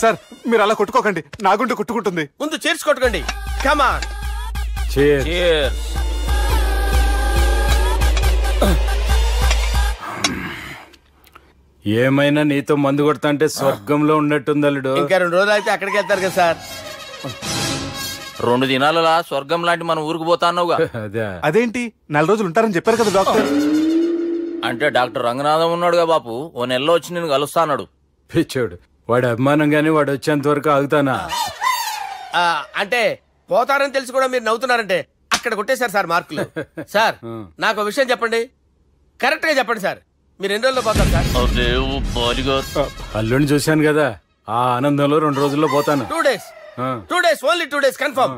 సార్ మీరు అలా కొట్టుకోకండి, నా గుండె కొట్టుకుంటుంది. ముందు చేర్చుకొట్టుకోండి. కమాన్ ఏమైనా నీతో మందు కొడతా అంటే స్వర్గంలో ఉన్నట్టుంది అల్లుడు. ఇంకా 2 రోజులు అయితే అక్కడికి వెళ్తారు కదా సార్. 2 దినాలలా స్వర్గం లాంటి మన ఊరికి పోతా అన్నావుగా. అదేంటి 4 రోజులు ఉంటారని చెప్పారు కదా డాక్టర్. అంటే డాక్టర్ రంగనాథం ఉన్నాడుగా బాపు, ఓ నెలలో వచ్చి నేను కలుస్తా అన్నాడు. పిచ్చోడు, వాడు అభిమానం గాని వాడు వచ్చేంత వరకు ఆగుతానా? అంటే పోతారని తెలిసి కూడా మీరు నవ్వుతున్నారంటే అక్కడ కొట్టేశారు సార్ మార్కులు. సార్ నాకు విషయం చెప్పండి, కరెక్ట్ గా చెప్పండి సార్, మీరు ఎన్ని రోజుల్లో పోతారు సార్? అల్లుడిని చూశాను కదా, ఆ ఆనందంలో 2 రోజుల్లో పోతాను. 2 days, 2 days, only 2 days confirm.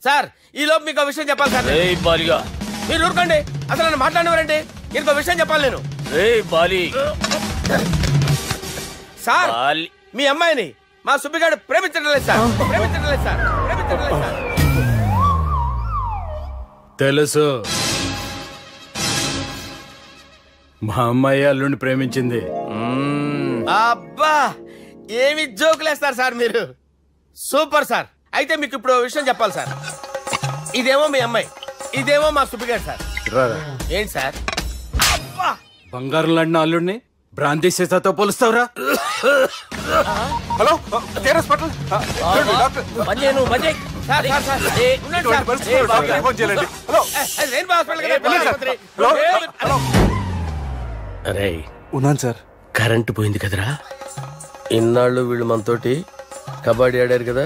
Sir ఈ లోపు మీకు విషయం చెప్పాలి సార్. మీరు ఊరుకోండి, అసలు నన్ను మాట్లాడినవారంటే ఇంకో విషయం చెప్పాలి నేను. సార్ మీ అమ్మాయిని మా సుబ్బిగాడు ప్రేమించడం లేదు సార్, ప్రేమించడం లేదు సార్, ప్రేమించడం లేదు సార్. తెలుసు, మా అమ్మాయి అల్లుడిని ప్రేమించింది. అబ్బా ఏమి జోకులేస్తారు సార్ మీరు, సూపర్ సార్. అయితే మీకు ఇప్పుడు విషయం చెప్పాలి సార్. ఇదేమో మీ అమ్మాయి, ఇదేమో మా సుబ్బిగాడు సార్. ఏంటి సార్? బంగారం లాంటి అల్లుడిని భ్రాంతి సీతతో పోలుస్తావురా? హలో హాస్పిటల్ అరే ఉన్నాను సార్. కరెంటు పోయింది కదరా, ఇన్నాళ్ళు వీళ్ళు మనతోటి కబడ్డీ ఆడారు కదా,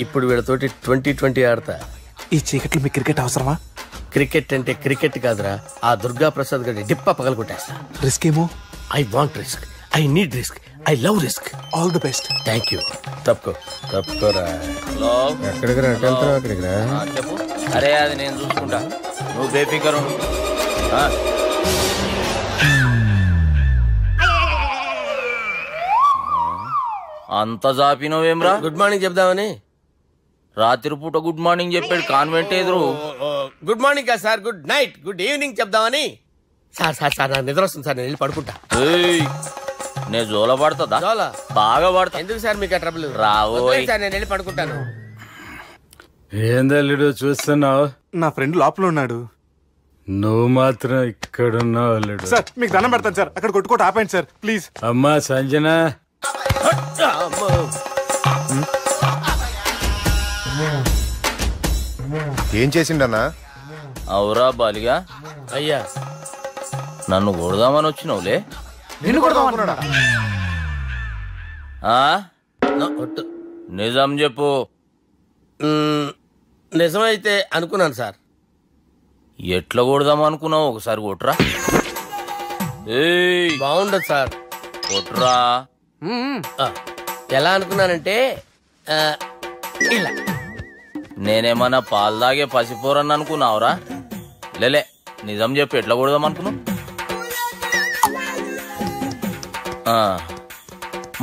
ఇప్పుడు వీళ్ళతోటి 2020 ఆడతా. ఈ చీకట్లో మీ క్రికెట్ అవసరమా? క్రికెట్ అంటే క్రికెట్ కాదురా, ఆ దుర్గా ప్రసాద్ గారి డిప్ప పగల కొట్టేస్తా. రిస్క్ ఏమో? I want risk, I need risk, I love risk. All the best. Thank you. తప్పుకోరా. ఎక్కడికి రా? అక్కడికి రా. చెప్పు. అరే అది నేను చూసుకుంటా, నువ్వు బేఫికర్. అంత జాపినవేమ్రా? గుడ్ మార్నింగ్ చెప్దామని. రాత్రి పూట గుడ్ మార్నింగ్ చెప్పాడు కాన్వెంట్ ఎదురు. గుడ్ మార్నింగ్ కదా sir, good night, good evening చెప్దామని. సార్ సార్ సార్ నాకు నిద్ర వస్తుంది సార్, నేను వెళ్ళి పడుకుంటా. నేను జోల పడుతుందా? జోలా బాగా పడతా. ఎందుకు సార్ మీకు ట్రబుల్? రావు సార్, నేను వెళ్ళి పడుకుంటాను. ఏందల్లుడు చూస్తున్నావు? నా ఫ్రెండ్ లోపల ఉన్నాడు. నువ్వు మాత్రం ఇక్కడున్నావు అల్లుడు. సార్ మీకు దండం పెడతాను సార్, అక్కడ కొట్టుకోట ఆపండి సార్ ప్లీజ్. అమ్మా సంజన, ఏం చేసిండన్నా? అవురా బాలిగా, అయ్యా నన్ను కొడదామని వచ్చినావులే. నిన్ను కొడదామన్నాడా? నిజం చెప్పు. నిజమైతే అనుకున్నాను సార్. ఎట్లా కొడదాం అనుకున్నావు? ఒకసారి కొట్రా. బాగుండదు సార్, కొట్రా. ఎలా అనుకున్నానంటే ఇలా. నేనేమన్నా పాలు తాగే పసిపోరని అనుకున్నావురా? లేలే, నిజం చెప్పి ఎట్లా కొడదాం అనుకున్నావు?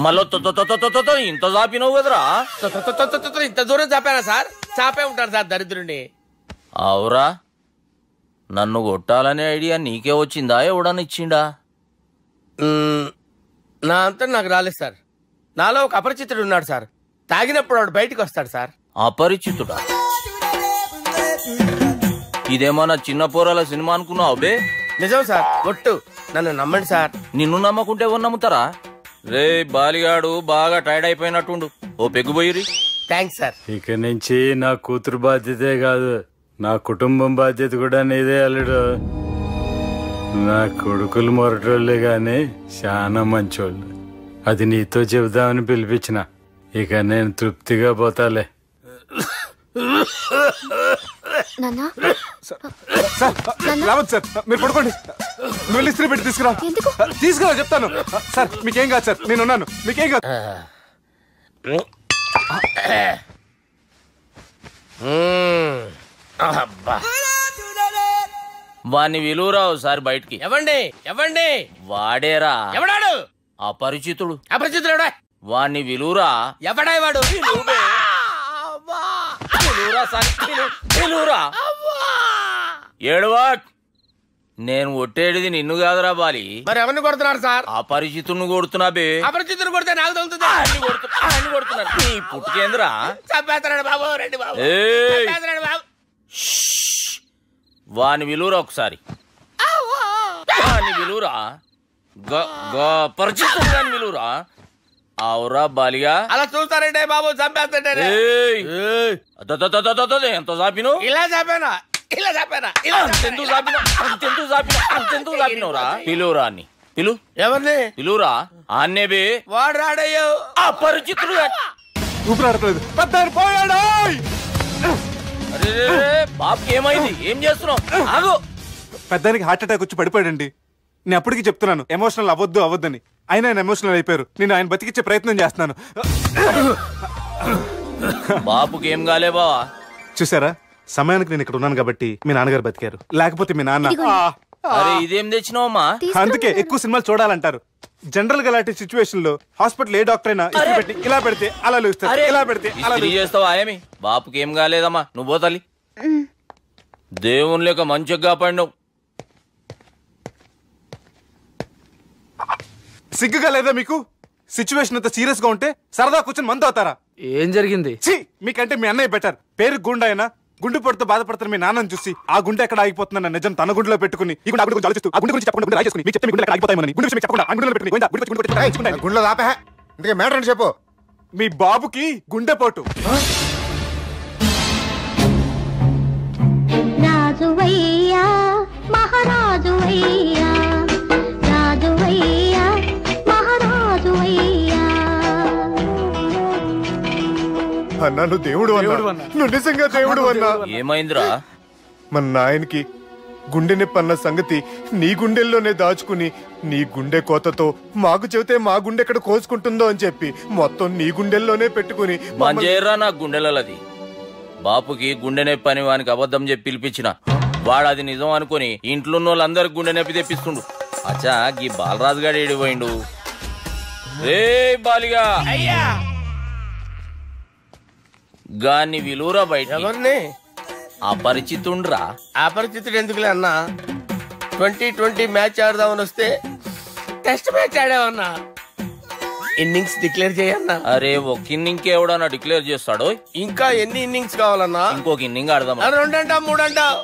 మళ్ళీ ఇంత చాపినావు కదరా? ఇంత దూరం చాపానా సార్? చాపే ఉంటాను సార్ దరిద్రుడిని. అవురా, నన్ను కొట్టాలనే ఐడియా నీకే వచ్చిందా? ఎవడన్నా ఇచ్చిండా? నా అంతా నాకు రాలేదు సార్. నాలో ఒక అపరిచితుడు ఉన్నాడు సార్, తాగినప్పుడు వాడు బయటికి వస్తాడు సార్. అపరిచితుడా? ఇదేమన్నా చిన్న పోరాల సినిమా అనుకున్నావు బే? నిజం సార్, ఒట్టు, నన్ను నమ్మండి సార్. నిన్ను నమ్మకుంటే ఎవరు నమ్ముతారా? రే బాలిగాడు బాగా టైర్డ్ అయిపోయినట్టుండు, ఓ పెగ్గుబోయిరి. Thanks sir. ఇక నుంచి నా కూతురు బాధ్యతే కాదు, నా కుటుంబం బాధ్యత కూడా నీదే అల్లుడు. నా కొడుకులు మొరటోళ్ళే గాని చాలా మంచోళ్ళు. అది నీతో చెబుదామని పిలిపించిన. ఇక నేను తృప్తిగా పోతాలే. రావద్దు సార్, మీరు పడుకోండి. నువ్వు ఇస్త్రీ పెట్టి తీసుకురా. తీసుకురా చెప్తాను సార్. మీకేం కాదు సార్, నేనున్నాను, మీకేం కాదు. వాణ్ణి విలువరావు సార్ బయటికి. ఎవండి ఎవండి? వాడేరా. ఎవడాడు? అపరిచితుడు. అపరిచితుడు వాణ్ణి విలువరా. ఎవడా వాడు? ఏడవా, నేను ఒట్టేడిది నిన్ను కాదురా బాలి. మరి ఎవరిని కొడుతున్నారు సార్? అపరిచితుడిని కొడుతున్నా బే. అపరిచితుడు కొడితే నాకు తగులుతుంది. కొడుతున్నారు నీ పుట్టుకేంద్రా? చంపేస్తాడు బాబు, రండి బాబు, ఏయ్ బాబు. వాని విలువరా ఒకసారి వాని విలువరా పరిచితుడు గాని విలువరా అవురా బాలిగా అలా చూస్తారంటే బాబు చంపేస్తాడే ఎంత చాపిను ఇలా చంపానా ఇలా చంపానా అంతెందుకు చాపినవురా పిలువురా అన్ని పిలు ఎవరిని పిలువురా ఆన్నేబే వాడు రాడయ్యో అపరిచితుడు ఊపిరాడట్లేదు పెద్దాయన పోయాడు అరే బాబుకి ఏమైంది ఏం చేస్తున్నావు ఆగు పెద్దానికి హార్ట్ అటాక్ వచ్చి పడిపోయాడండి నేను అప్పటికి చెప్తున్నాను ఎమోషనల్ అవ్వద్దని అయినా ఆయన ఎమోషనల్ అయిపోయారు నేను ఆయన బతికిచ్చే ప్రయత్నం చేస్తున్నాను బాబుకి ఏం కాలే బావా చూసారా సమయానికి నేను ఇక్కడ ఉన్నాను కాబట్టి మీ నాన్నగారు బతికారు లేకపోతే మీ నాన్న అరే ఇదేం తెచ్చినావమ్మా అందుకే ఎక్కువ సినిమాలు చూడాలంటారు జనరల్ గా అలాంటి సిచ్యువేషన్ లో హాస్పిటల్ ఏ డాక్టర్ అయినా పెట్టి ఇలా పెడితే అలా లూస్తారు ఇలా పెడితే అలా చేస్తావా ఏమి బాపుకి ఏం కాలేదమ్మా నువ్వు పోతాలి దేవుని లేక మంచిగా కాపాడినావు సిగ్గుగా లేదా మీకు సిచ్యువేషన్ అంత సీరియస్ గా ఉంటే సరదా కూర్చొని మందు అవుతారా ఏం జరిగింది మీకంటే మీ అన్నయ్య బెటర్ పేరు గుండె అయినా గుండె పొడితో బాధపడుతున్న మీ నాన్నని చూసి ఆ గుండె ఎక్కడ ఆగిపోతుందన్న నిజం తన గుండెలో పెట్టుకుని ఈ గుండె గురించి ఆలోచిస్తూ ఆ గుండె గురించి చెప్పకుండా రాజేసుకుని మీకు చెప్తే మీ గుండె ఎక్కడ ఆగిపోతాయని గుండె విషయం చెప్పకుండా ఆ గుండెలో పెట్టుకుని గుండెలో ఆపే ఇందుకే మ్యాటర్ అని చెప్పు మీ బాబుకి గుండెపోటు రాజువయ్యా మహారాజువయ్యా రాజువయ్యా మహారాజువయ్యా అన్నా నువ్వు దేవుడు అన్నా నువ్వు నిజంగా దేవుడు అన్నా ఏమైందిరా మన నాయనకి గుండె నొప్పి అన్న సంగతి నీ గుండెల్లోనే దాచుకుని నీ గుండె కోతతో మాకు చెబితే మా గుండె ఎక్కడ కోసుకుంటుందో అని చెప్పి మొత్తం నీ గుండెల్లోనే పెట్టుకుని మంజేరా నా గుండెలది బాపుకి గుండె నొప్పి అని వానికి అబద్ధం చెప్పి పిలిపించిన వాడు అది నిజం అనుకుని ఇంట్లో ఉన్న వాళ్ళందరికి గుండె నొప్పి తెప్పిస్తుండు అచ్చా గీ బాలరాజు గారు ఏడిపోయిండు రే బాలిగా అయ్యా గాన్ని విలువరా బయట ఎవరిని అపరిచితుండ్రా అపరిచితుడు ఎందుకులే అన్నా 2020 మ్యాచ్ ఆడదామని వస్తే టెస్ట్ మ్యాచ్ ఆడామన్నా ఇన్నింగ్స్ డిక్లేర్ చేయన్నా అరే ఒక ఇన్నింగ్ ఎవడన్నా డిక్లేర్ చేస్తాడు ఇంకా ఎన్ని ఇన్నింగ్స్ కావాలన్నా ఇంకొక ఇన్నింగ్ ఆడదాం 2 అంటావు 3 అంటావు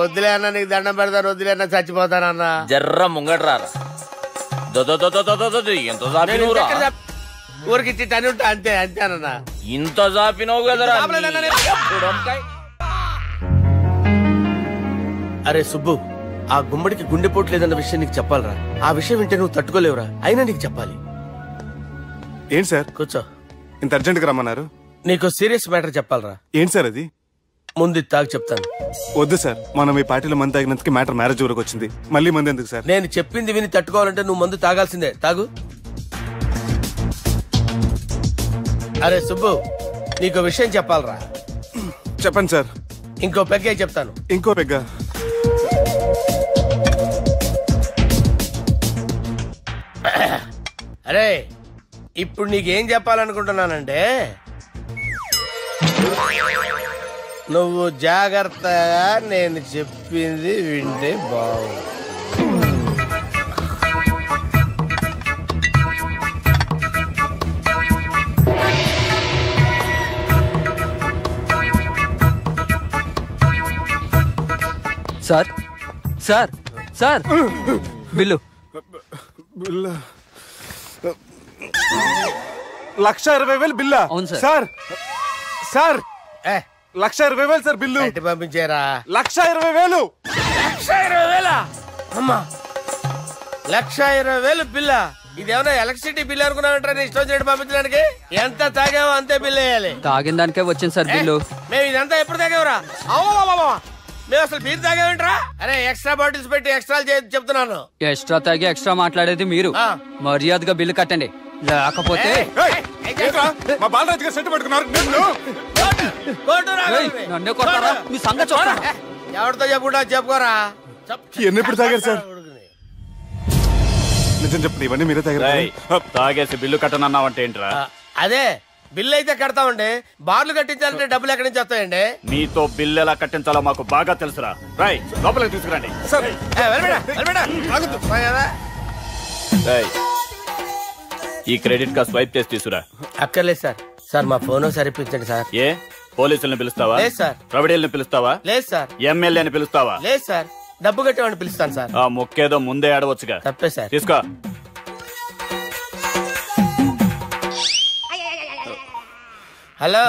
వద్దులే అన్న నీకు దండం పెడతాను వద్దులే అన్న చచ్చిపోతానన్నా జర్ర ముంగట్రారా ఎంత చాపినవురా ఊరికి తని ఉంటా అంతే అంతేనన్నా ఇంత చాపినవు కదరా అరే సుబ్బు ఆ గుమ్మడికి గుండెపోటు లేదన్న విషయం నీకు చెప్పాలరా ఆ విషయం వింటే నువ్వు తట్టుకోలేవురా అయినా నీకు చెప్పాలి ఏంటి సార్ కూర్చో ఇంత అర్జెంట్ గా రమ్మన్నారు నీకు సీరియస్ మ్యాటర్ చెప్పాలరా ఏంటి సార్ అది ముందు తాగు చెప్తాను వద్దు సార్ మనం ఈ పార్టీలో మంది తాగినందుకు మ్యాటర్ మ్యారేజ్ వరకు వచ్చింది మళ్ళీ మంది ఎందుకు సార్ నేను చెప్పింది విని తట్టుకోవాలంటే నువ్వు మందు తాగాల్సిందే తాగు అరే సుబ్బు నీకు విషయం చెప్పాలరా చెప్పండి సార్ ఇంకో పెగ్గే చెప్తాను ఇంకో పెగ్గా అరే ఇప్పుడు నీకేం చెప్పాలనుకుంటున్నానంటే నువ్వు జాగ్రత్తగా నేను చెప్పింది వింటే బాగుంది సార్ సార్ సార్ బిల్లు 1,20,000 బిల్లా అవును sir. Sir sir 1,20,000 sir bill పంపించారా 1,20,000 1,20,000 అమ్మా 1,20,000 బిల్ల ఇదేమన్నా ఎలక్ట్రిసిటీ బిల్ అనుకున్నామంటారా నీ ఇష్టం చేయడం పంపించడానికి ఎంత తాగావో అంతే బిల్ వేయాలి తాగిన దానికే వచ్చింది సార్ బిల్లు మేము ఇదంతా ఎప్పుడు తాగేవరా మేము అసలు బీర్ తాగేమంటారా అరే ఎక్స్ట్రా బాటిల్స్ పెట్టి ఎక్స్ట్రా చెప్తున్నాను ఎక్స్ట్రా తాగి ఎక్స్ట్రా మాట్లాడేది మీరు మర్యాదగా బిల్లు కట్టండి లేకపోతే మా బాలరాజు గారు సెట్ పట్టుకున్నారు నన్నే కొట్టారా మీ సంగతి చూడరా ఎవరితో చెప్పుకుంటా చెప్పుకోరా ఎన్నెప్పుడు తాగారు సార్ నిజం చెప్పండి ఇవన్నీ మీరే తాగారు తాగేసి బిల్లు కట్టనన్నావంటే ఏంట్రా అదే బిల్లు అయితే కడతామండి బార్లు కట్టించాలంటే డబ్బులు ఎక్కడి నుంచి వస్తాయండి మీతో బిల్లు ఎలా కట్టించాలో మాకు బాగా తెలుసురా రాయ్ లోపలికి తీసుకురండి ఈ క్రెడిట్ కార్డ్ స్వైప్ చేసి తీసుకురా అక్కర్లేదు సార్ సార్ మా ఫోన్ సరిపించండి సార్ ఏ పోలీసుల్ని పిలుస్తావా? లేదు సార్. రౌడీల్ని పిలుస్తావా? లేదు సార్. ఎమ్మెల్యేని పిలుస్తావా? లేదు సార్. డబ్బు కట్టేవాడిని పిలుస్తాను సార్. ఆ మొక్కేదో ముందే ఆడవచ్చుగా. తప్పే సార్. తీసుకో. హలో,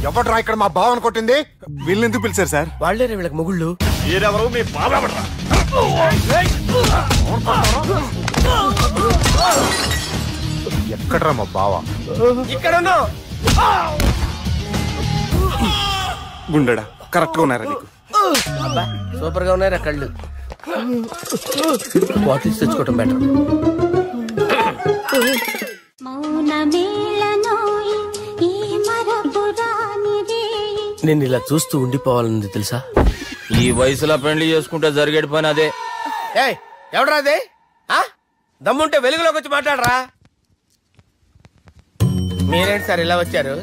ఎవడ్రా ఇక్కడ మా బావని కొట్టింది? వీళ్ళని ఎందుకు పిలిచారు సార్? వాళ్ళే వీళ్ళకి మొగుళ్ళు. మీరెవరు? మీ బావెవడ్రా? ఎక్కడ్రా మా బావ? ఇక్కడ ఉన్నావు. గుండెడా కరెక్ట్ గా ఉన్నారా నీకు? సూపర్ గా ఉన్నారా కళ్ళు? బాటిల్స్ తెచ్చుకోవటం బెటర్. నేను ఇలా చూస్తూ ఉండిపోవాలని తెలుసా? ఈ వయసులో పెళ్లి చేసుకుంటే జరిగేటి పని అదే. ఏయ్, ఎవడరా అదే? దమ్ముంటే వెలుగులోకి వచ్చి మాట్లాడరా. మీరేంటి సార్ ఇలా వచ్చారు?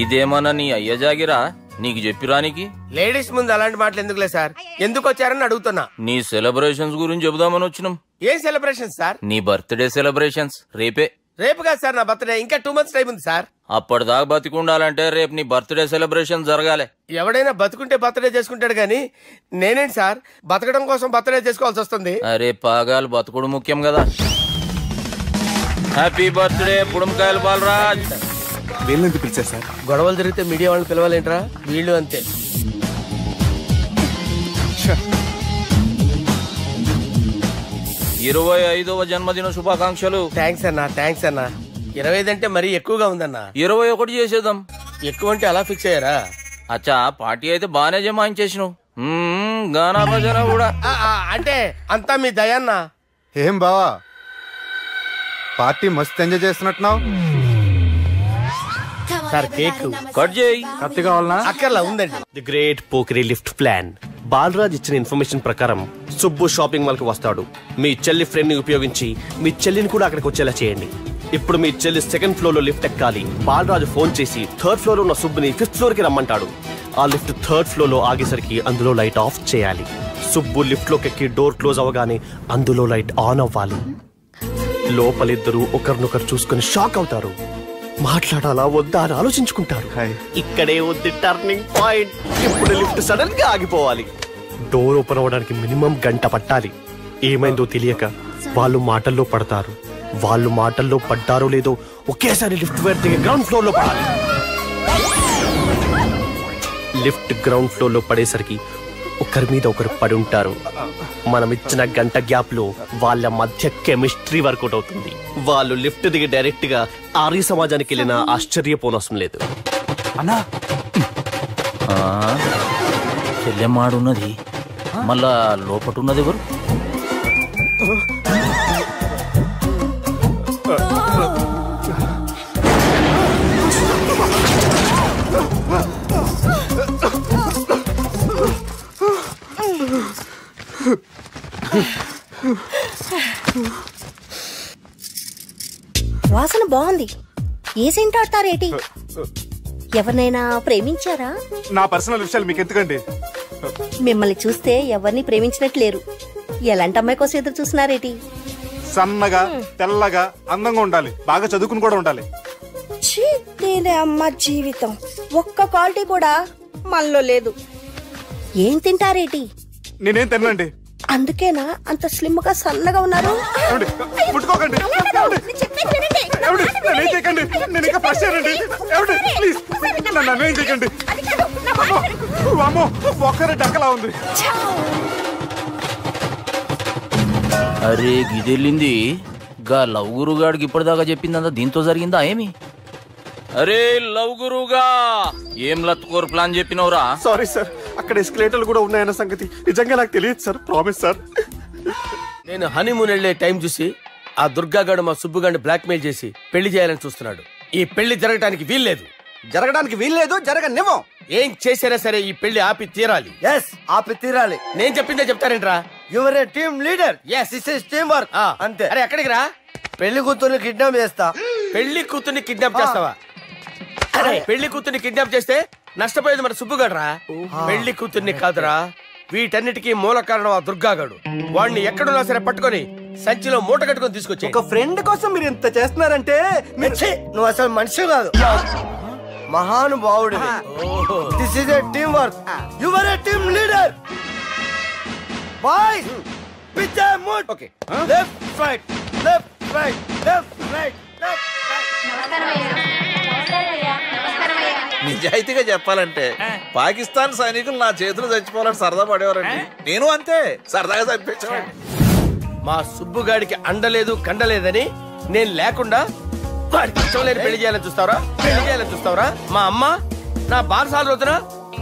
ఇదేమన్నా నీ అయ్య జాగిరా నీకు చెప్పిరానికి? లేడీస్ ముందు అలాంటి మాటలు ఎందుకులే సార్, ఎందుకు వచ్చారని అడుగుతున్నా. నీ సెలబ్రేషన్స్ గురించి చెబుదామని వచ్చినాం. ఏం సెలబ్రేషన్ సార్? నీ బర్త్డే సెలబ్రేషన్స్ రేపే. రేపు కాదు సార్ నా బర్త్డే, ఇంకా 2 months టైం ఉంది సార్. అప్పటిదాకా బతికుండాలంటే రేపు నీ బర్త్డే సెలబ్రేషన్ జరగాలి. ఎవడైనా బతుకుంటే బర్త్డే చేసుకుంటాడు గానీ నేనేంటి సార్ బతకడం కోసం బర్త్డే చేసుకోవాల్సి వస్తుంది? అరే పాగాలు బతుకుడు ముఖ్యం కదా. హ్యాపీ బర్త్డే పుడంకాయలు బాలరాజ్. వీళ్ళెందుకు పిలిచారు సార్? గొడవలు జరిగితే మీడియా వాళ్ళని పిలవాలేంట్రా? వీళ్ళు అంతే. 25వ జన్మదిన శుభాకాంక్షలు. థ్యాంక్స్ అన్నా, థ్యాంక్స్ అన్నా. 25 అంటే మరీ ఎక్కువగా ఉందన్నా. 21 చేసేద్దాం. ఎక్కువ అంటే అలా ఫిక్స్ అయ్యారా? అచ్చా, పార్టీ అయితే బానే జమాయించేసినావు. గానా భజన కూడా. అంటే అంతా మీ దయన్నా. ఏం బావా పార్టీ మస్తు ఎంజాయ్ చేస్తున్నట్టున్నావు. సార్ కేక్ కట్ చేయి. కత్తి కావాలనా? అక్కర్లా ఉందండి. ది గ్రేట్ పోకరీ లిఫ్ట్ ప్లాన్. బాలరాజ్ ఇచ్చిన ఇన్ఫర్మేషన్ ప్రకారం సుబ్బు షాపింగ్ మాల్ కి వస్తాడు. మీ చెల్లి ఫ్రెండ్ ని ఉపయోగించి మీ చెల్లిని కూడా అక్కడికి వచ్చేలా చేయండి. ఇప్పుడు మీ చెల్లి 2nd floor లో లిఫ్ట్ ఎక్కాలి. బాలరాజు ఫోన్ చేసి 3rd floor లో ఉన్న సుబ్బుని 5th floor కి రమ్మంటాడు. ఆ లిఫ్ట్ 3rd floor లో ఆగేసరికి అందులో లైట్ ఆఫ్ చేయాలి. సుబ్బు లిఫ్ట్ లోకి ఎక్కి డోర్ క్లోజ్ అవ్వగానే అందులో లైట్ ఆన్ అవ్వాలి. లోపలిద్దరూ ఒకరినొకరు చూసుకుని షాక్ అవుతారు. మాట్లాడాలా వద్దా అని ఆలోచించుకుంటారు. ఇక్కడే ఉంది టర్నింగ్ పాయింట్. ఇప్పుడు లిఫ్ట్ సడన్ గా ఆగిపోవాలి. డోర్ ఓపెన్ అవ్వడానికి మినిమం 1 గంట పట్టాలి. ఏమైందో తెలియక వాళ్ళు మాటల్లో పడతారు. వాళ్ళు మాటల్లో పడ్డారో లేదో ఒకేసారి లిఫ్ట్ వేర్ గ్రౌండ్ ఫ్లోర్ లో పడాలి. లిఫ్ట్ గ్రౌండ్ ఫ్లోర్ లో పడేసరికి ఒకరి మీద ఒకరు పడి ఉంటారు. మనం ఇచ్చిన 1 గంట గ్యాప్ లో వాళ్ళ మధ్య కెమిస్ట్రీ వర్కౌట్ అవుతుంది. వాళ్ళు లిఫ్ట్ దిగి డైరెక్ట్ గా ఆర్య సమాజానికి వెళ్ళినా ఆశ్చర్యపోనవసరం లేదు. అన్నా చెల్లెమ్మాడున్నది, మళ్ళా లోపటున్నది ఎవరు? వాసన బాగుంది. ఏ సెంట్ ఆడతారేటి? ఎవరినైనా ప్రేమించారా? నా పర్సనల్ విషయాలు మీకు ఎందుకండి? మిమ్మల్ని చూస్తే ఎవరిని ప్రేమించినట్లేరు. ఎలాంటి అమ్మాయి కోసం ఎదురు చూస్తున్నారేటి? సన్నగా తెల్లగా అందంగా ఉండాలి, బాగా చదువుకుని కూడా ఉండాలి. నేనే అమ్మ జీవితం ఒక్క క్వాలిటీ కూడా మనలో లేదు. ఏం తింటారేటి? నేనేం తినండి. అందుకేనా అంత స్లిమ్ గా సన్నగా ఉన్నారు? ముట్టుకోకండి, నేను ఇంకా ఫస్ట్ చేయండి. ప్లీజ్ నన్ను ఏం చేయకండి. అమ్మో ఒక్కరే డక్కలా ఉంది. అరే గిదెళ్ళింది. గా లవ్ గురుగాడికి ఇప్పటిదాకా చెప్పిందంతా దీంతో జరిగిందా ఏమి? అరే లవ్ గురుగా ఏం లత్కోర్ ప్లాన్ చెప్పినవురా? సారీ సార్, అక్కడ ఎస్కలేటర్లు కూడా ఉన్నాయన్న సంగతి నిజంగా నాకు తెలియదు సార్. Promise sir. నేను హనీమూన్ వెళ్లే టైం చూసి ఆ దుర్గాగాడు మా సుబ్బుగాడిని బ్లాక్మెయిల్ చేసి పెళ్లి చేయాలని చూస్తున్నాడు. ఈ పెళ్లి జరగడానికి వీల్లేదు. జరగనివ్వం. ఏం చేసినా సరే ఈ పెళ్లి ఆపి తీరాలి. ఆపి తీరాలి. నేను చెప్పిందే చెప్తారేంట్రా? Your a team leader. This is team work. అంతే. అరే ఎక్కడికి రా? పెళ్లి కూతుర్ని కిడ్నాప్ చేస్తా. పెళ్లి కూతుర్ని కిడ్నాప్ చేస్తావా? అరే పెళ్లి కూతుర్ని కిడ్నాప్ చేస్తే నష్టపోయేది మన సుబ్బుగాడురా. పెళ్లి కూతుర్ని కాదురా, వీటన్నిటికీ మూల కారణం ఆ దుర్గాగాడు. వాడిని ఎక్కడున్నా సరే పట్టుకొని సంచిలో మూట కట్టుకొని తీసుకొచ్చి. ఒక ఫ్రెండ్ కోసం మీరు ఇంత చేస్తున్నారంటే నువ్వు అసలు మనిషి కాదు, మహానుభావుడు. This is a team work. You are a team leader. Boys pitch move. Okay, left right left right left right left నిజాయితీగా చెప్పాలంటే పాకిస్తాన్ సైనికులు నా చేతులు చచ్చిపోవాలని సరదా పడేవారండి. నేను అంతే సరదాగా చంపించేవాడిని. మా సుబ్బుగాడికి అండలేదు కండలేదని నేను లేకుండా వాడికి ఇష్టం లేని పెళ్లి చేయాలని చూస్తావరా? పెళ్లి చేయాలని చూస్తావరా? మా అమ్మ నా బాలసాల రోజున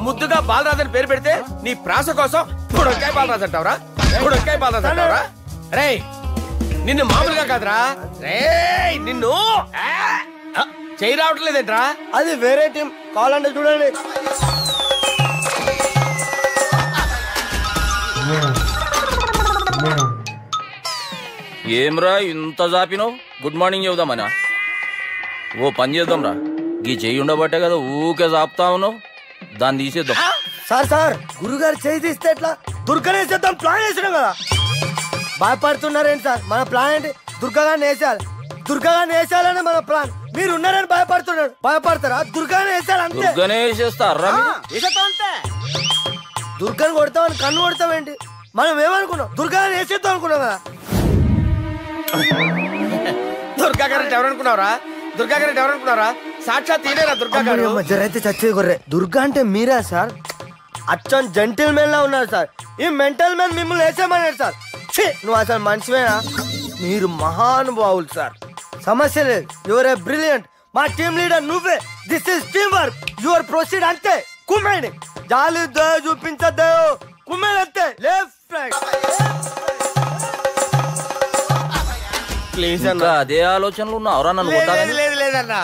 ముద్దుగా బాలరాజు అని పేరు పెడితే నీ ప్రాస కోసం బుడకాయ బాలరాజు అంటావరా? బుడకాయ బాలరాజు అంటావరా? రే నిన్ను మామూలుగా కాదురా, రే నిన్ను చేయి రావట్లేదేంట్రా? అది వేరే టీం కావాలంటే చూడండి. ఏమ్రా ఇంత జాపినావు? Good morning చెబుదామనా? ఓ పని చేద్దాంరా, గీ చెయ్యి ఉండబట్టే కదా ఊకే జాపుతా ఉన్నావు, దాన్ని తీసేద్దాం. సార్ గురుగారు చేయి తీస్తే ఎట్లా? దుర్గనేసేద్దాం ప్లాన్ వేసినాం కదా. భయపడుతున్నారేంటి సార్? మన ప్లాన్ ఏంటి? దుర్గాన్ని వేసేయాలి. దుర్గాన్ని వేసేయాలని మన ప్లాన్. మీరు ఉన్నారని భయపడుతున్నారు. భయపడతారా? దుర్గాన్ని వేసేయాలి అంతే. దుర్గనే వేసేస్తారా? అంతే. దుర్గాన్ని కొడతామని కన్ను కొడతామేంటి? మనం ఏమనుకున్నాం? దుర్గాన్ని వేసేద్దాం అనుకున్నాం కదా. దుర్గా గారు ఎవరనుకున్నారా? దుర్గా గారు ఎవరనుకున్నారా? సాక్షాత్ తీరేరా దుర్గా గారు. జరైతే చచ్చే గొర్రె. దుర్గా అంటే మీరా సార్? అచ్చం జెంటిల్ మెన్ లా ఉన్నారు సార్. ఈ మెంటల్ మెన్ మిమ్మల్ని వేసేమన్నాడు సార్. నువ్వు అసలు మనిషివేనా? మీరు మహానుభావులు సార్, సమస్య లేదు. Your a brilliant. మా టీమ్ లీడర్ నువ్వే. This is team work. Your proceed అంతే. కుమ్మేయండి. జాలి చూపించద్దు. కుమ్మేయండి అంతే. Left right. ప్లీజ్ అన్న. అదే ఆలోచనలు ఉన్నావురా నన్ను? లేదన్నా,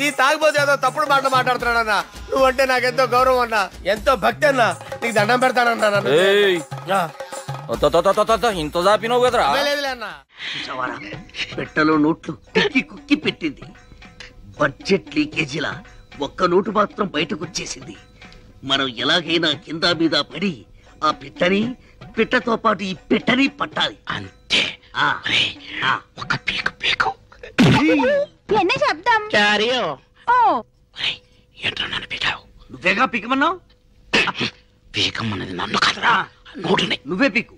ఈ తాగిపోతే ఏదో తప్పుడు మాట మాట్లాడుతున్నాడన్నా. నువ్వంటే నాకెంతో గౌరవం అన్నా, ఎంతో భక్తి అన్నా. నీకు దండం పెడతానన్నా. ఇంత జాపినావు కదరా? పెట్టలో నోట్లు కుక్కి కుక్కి పెట్టింది. బడ్జెట్ లీకేజీలా ఒక్క నోటు మాత్రం బయటకు వచ్చేసింది. మనం ఎలాగైనా కింద మీద పడి ఆ పిట్టతో పాటు ఈ పెట్టని పట్టాలి అంతే. ఒక పీకు పీకు என்ன శబ్దం? క్యారియో. ఓ ఏంట్రా నన్ను పీకావు? నువ్వేగా పీకమన్నావు. పీకమన్నది నన్ను కాదురా, నోటుని. నువ్వే పీకు.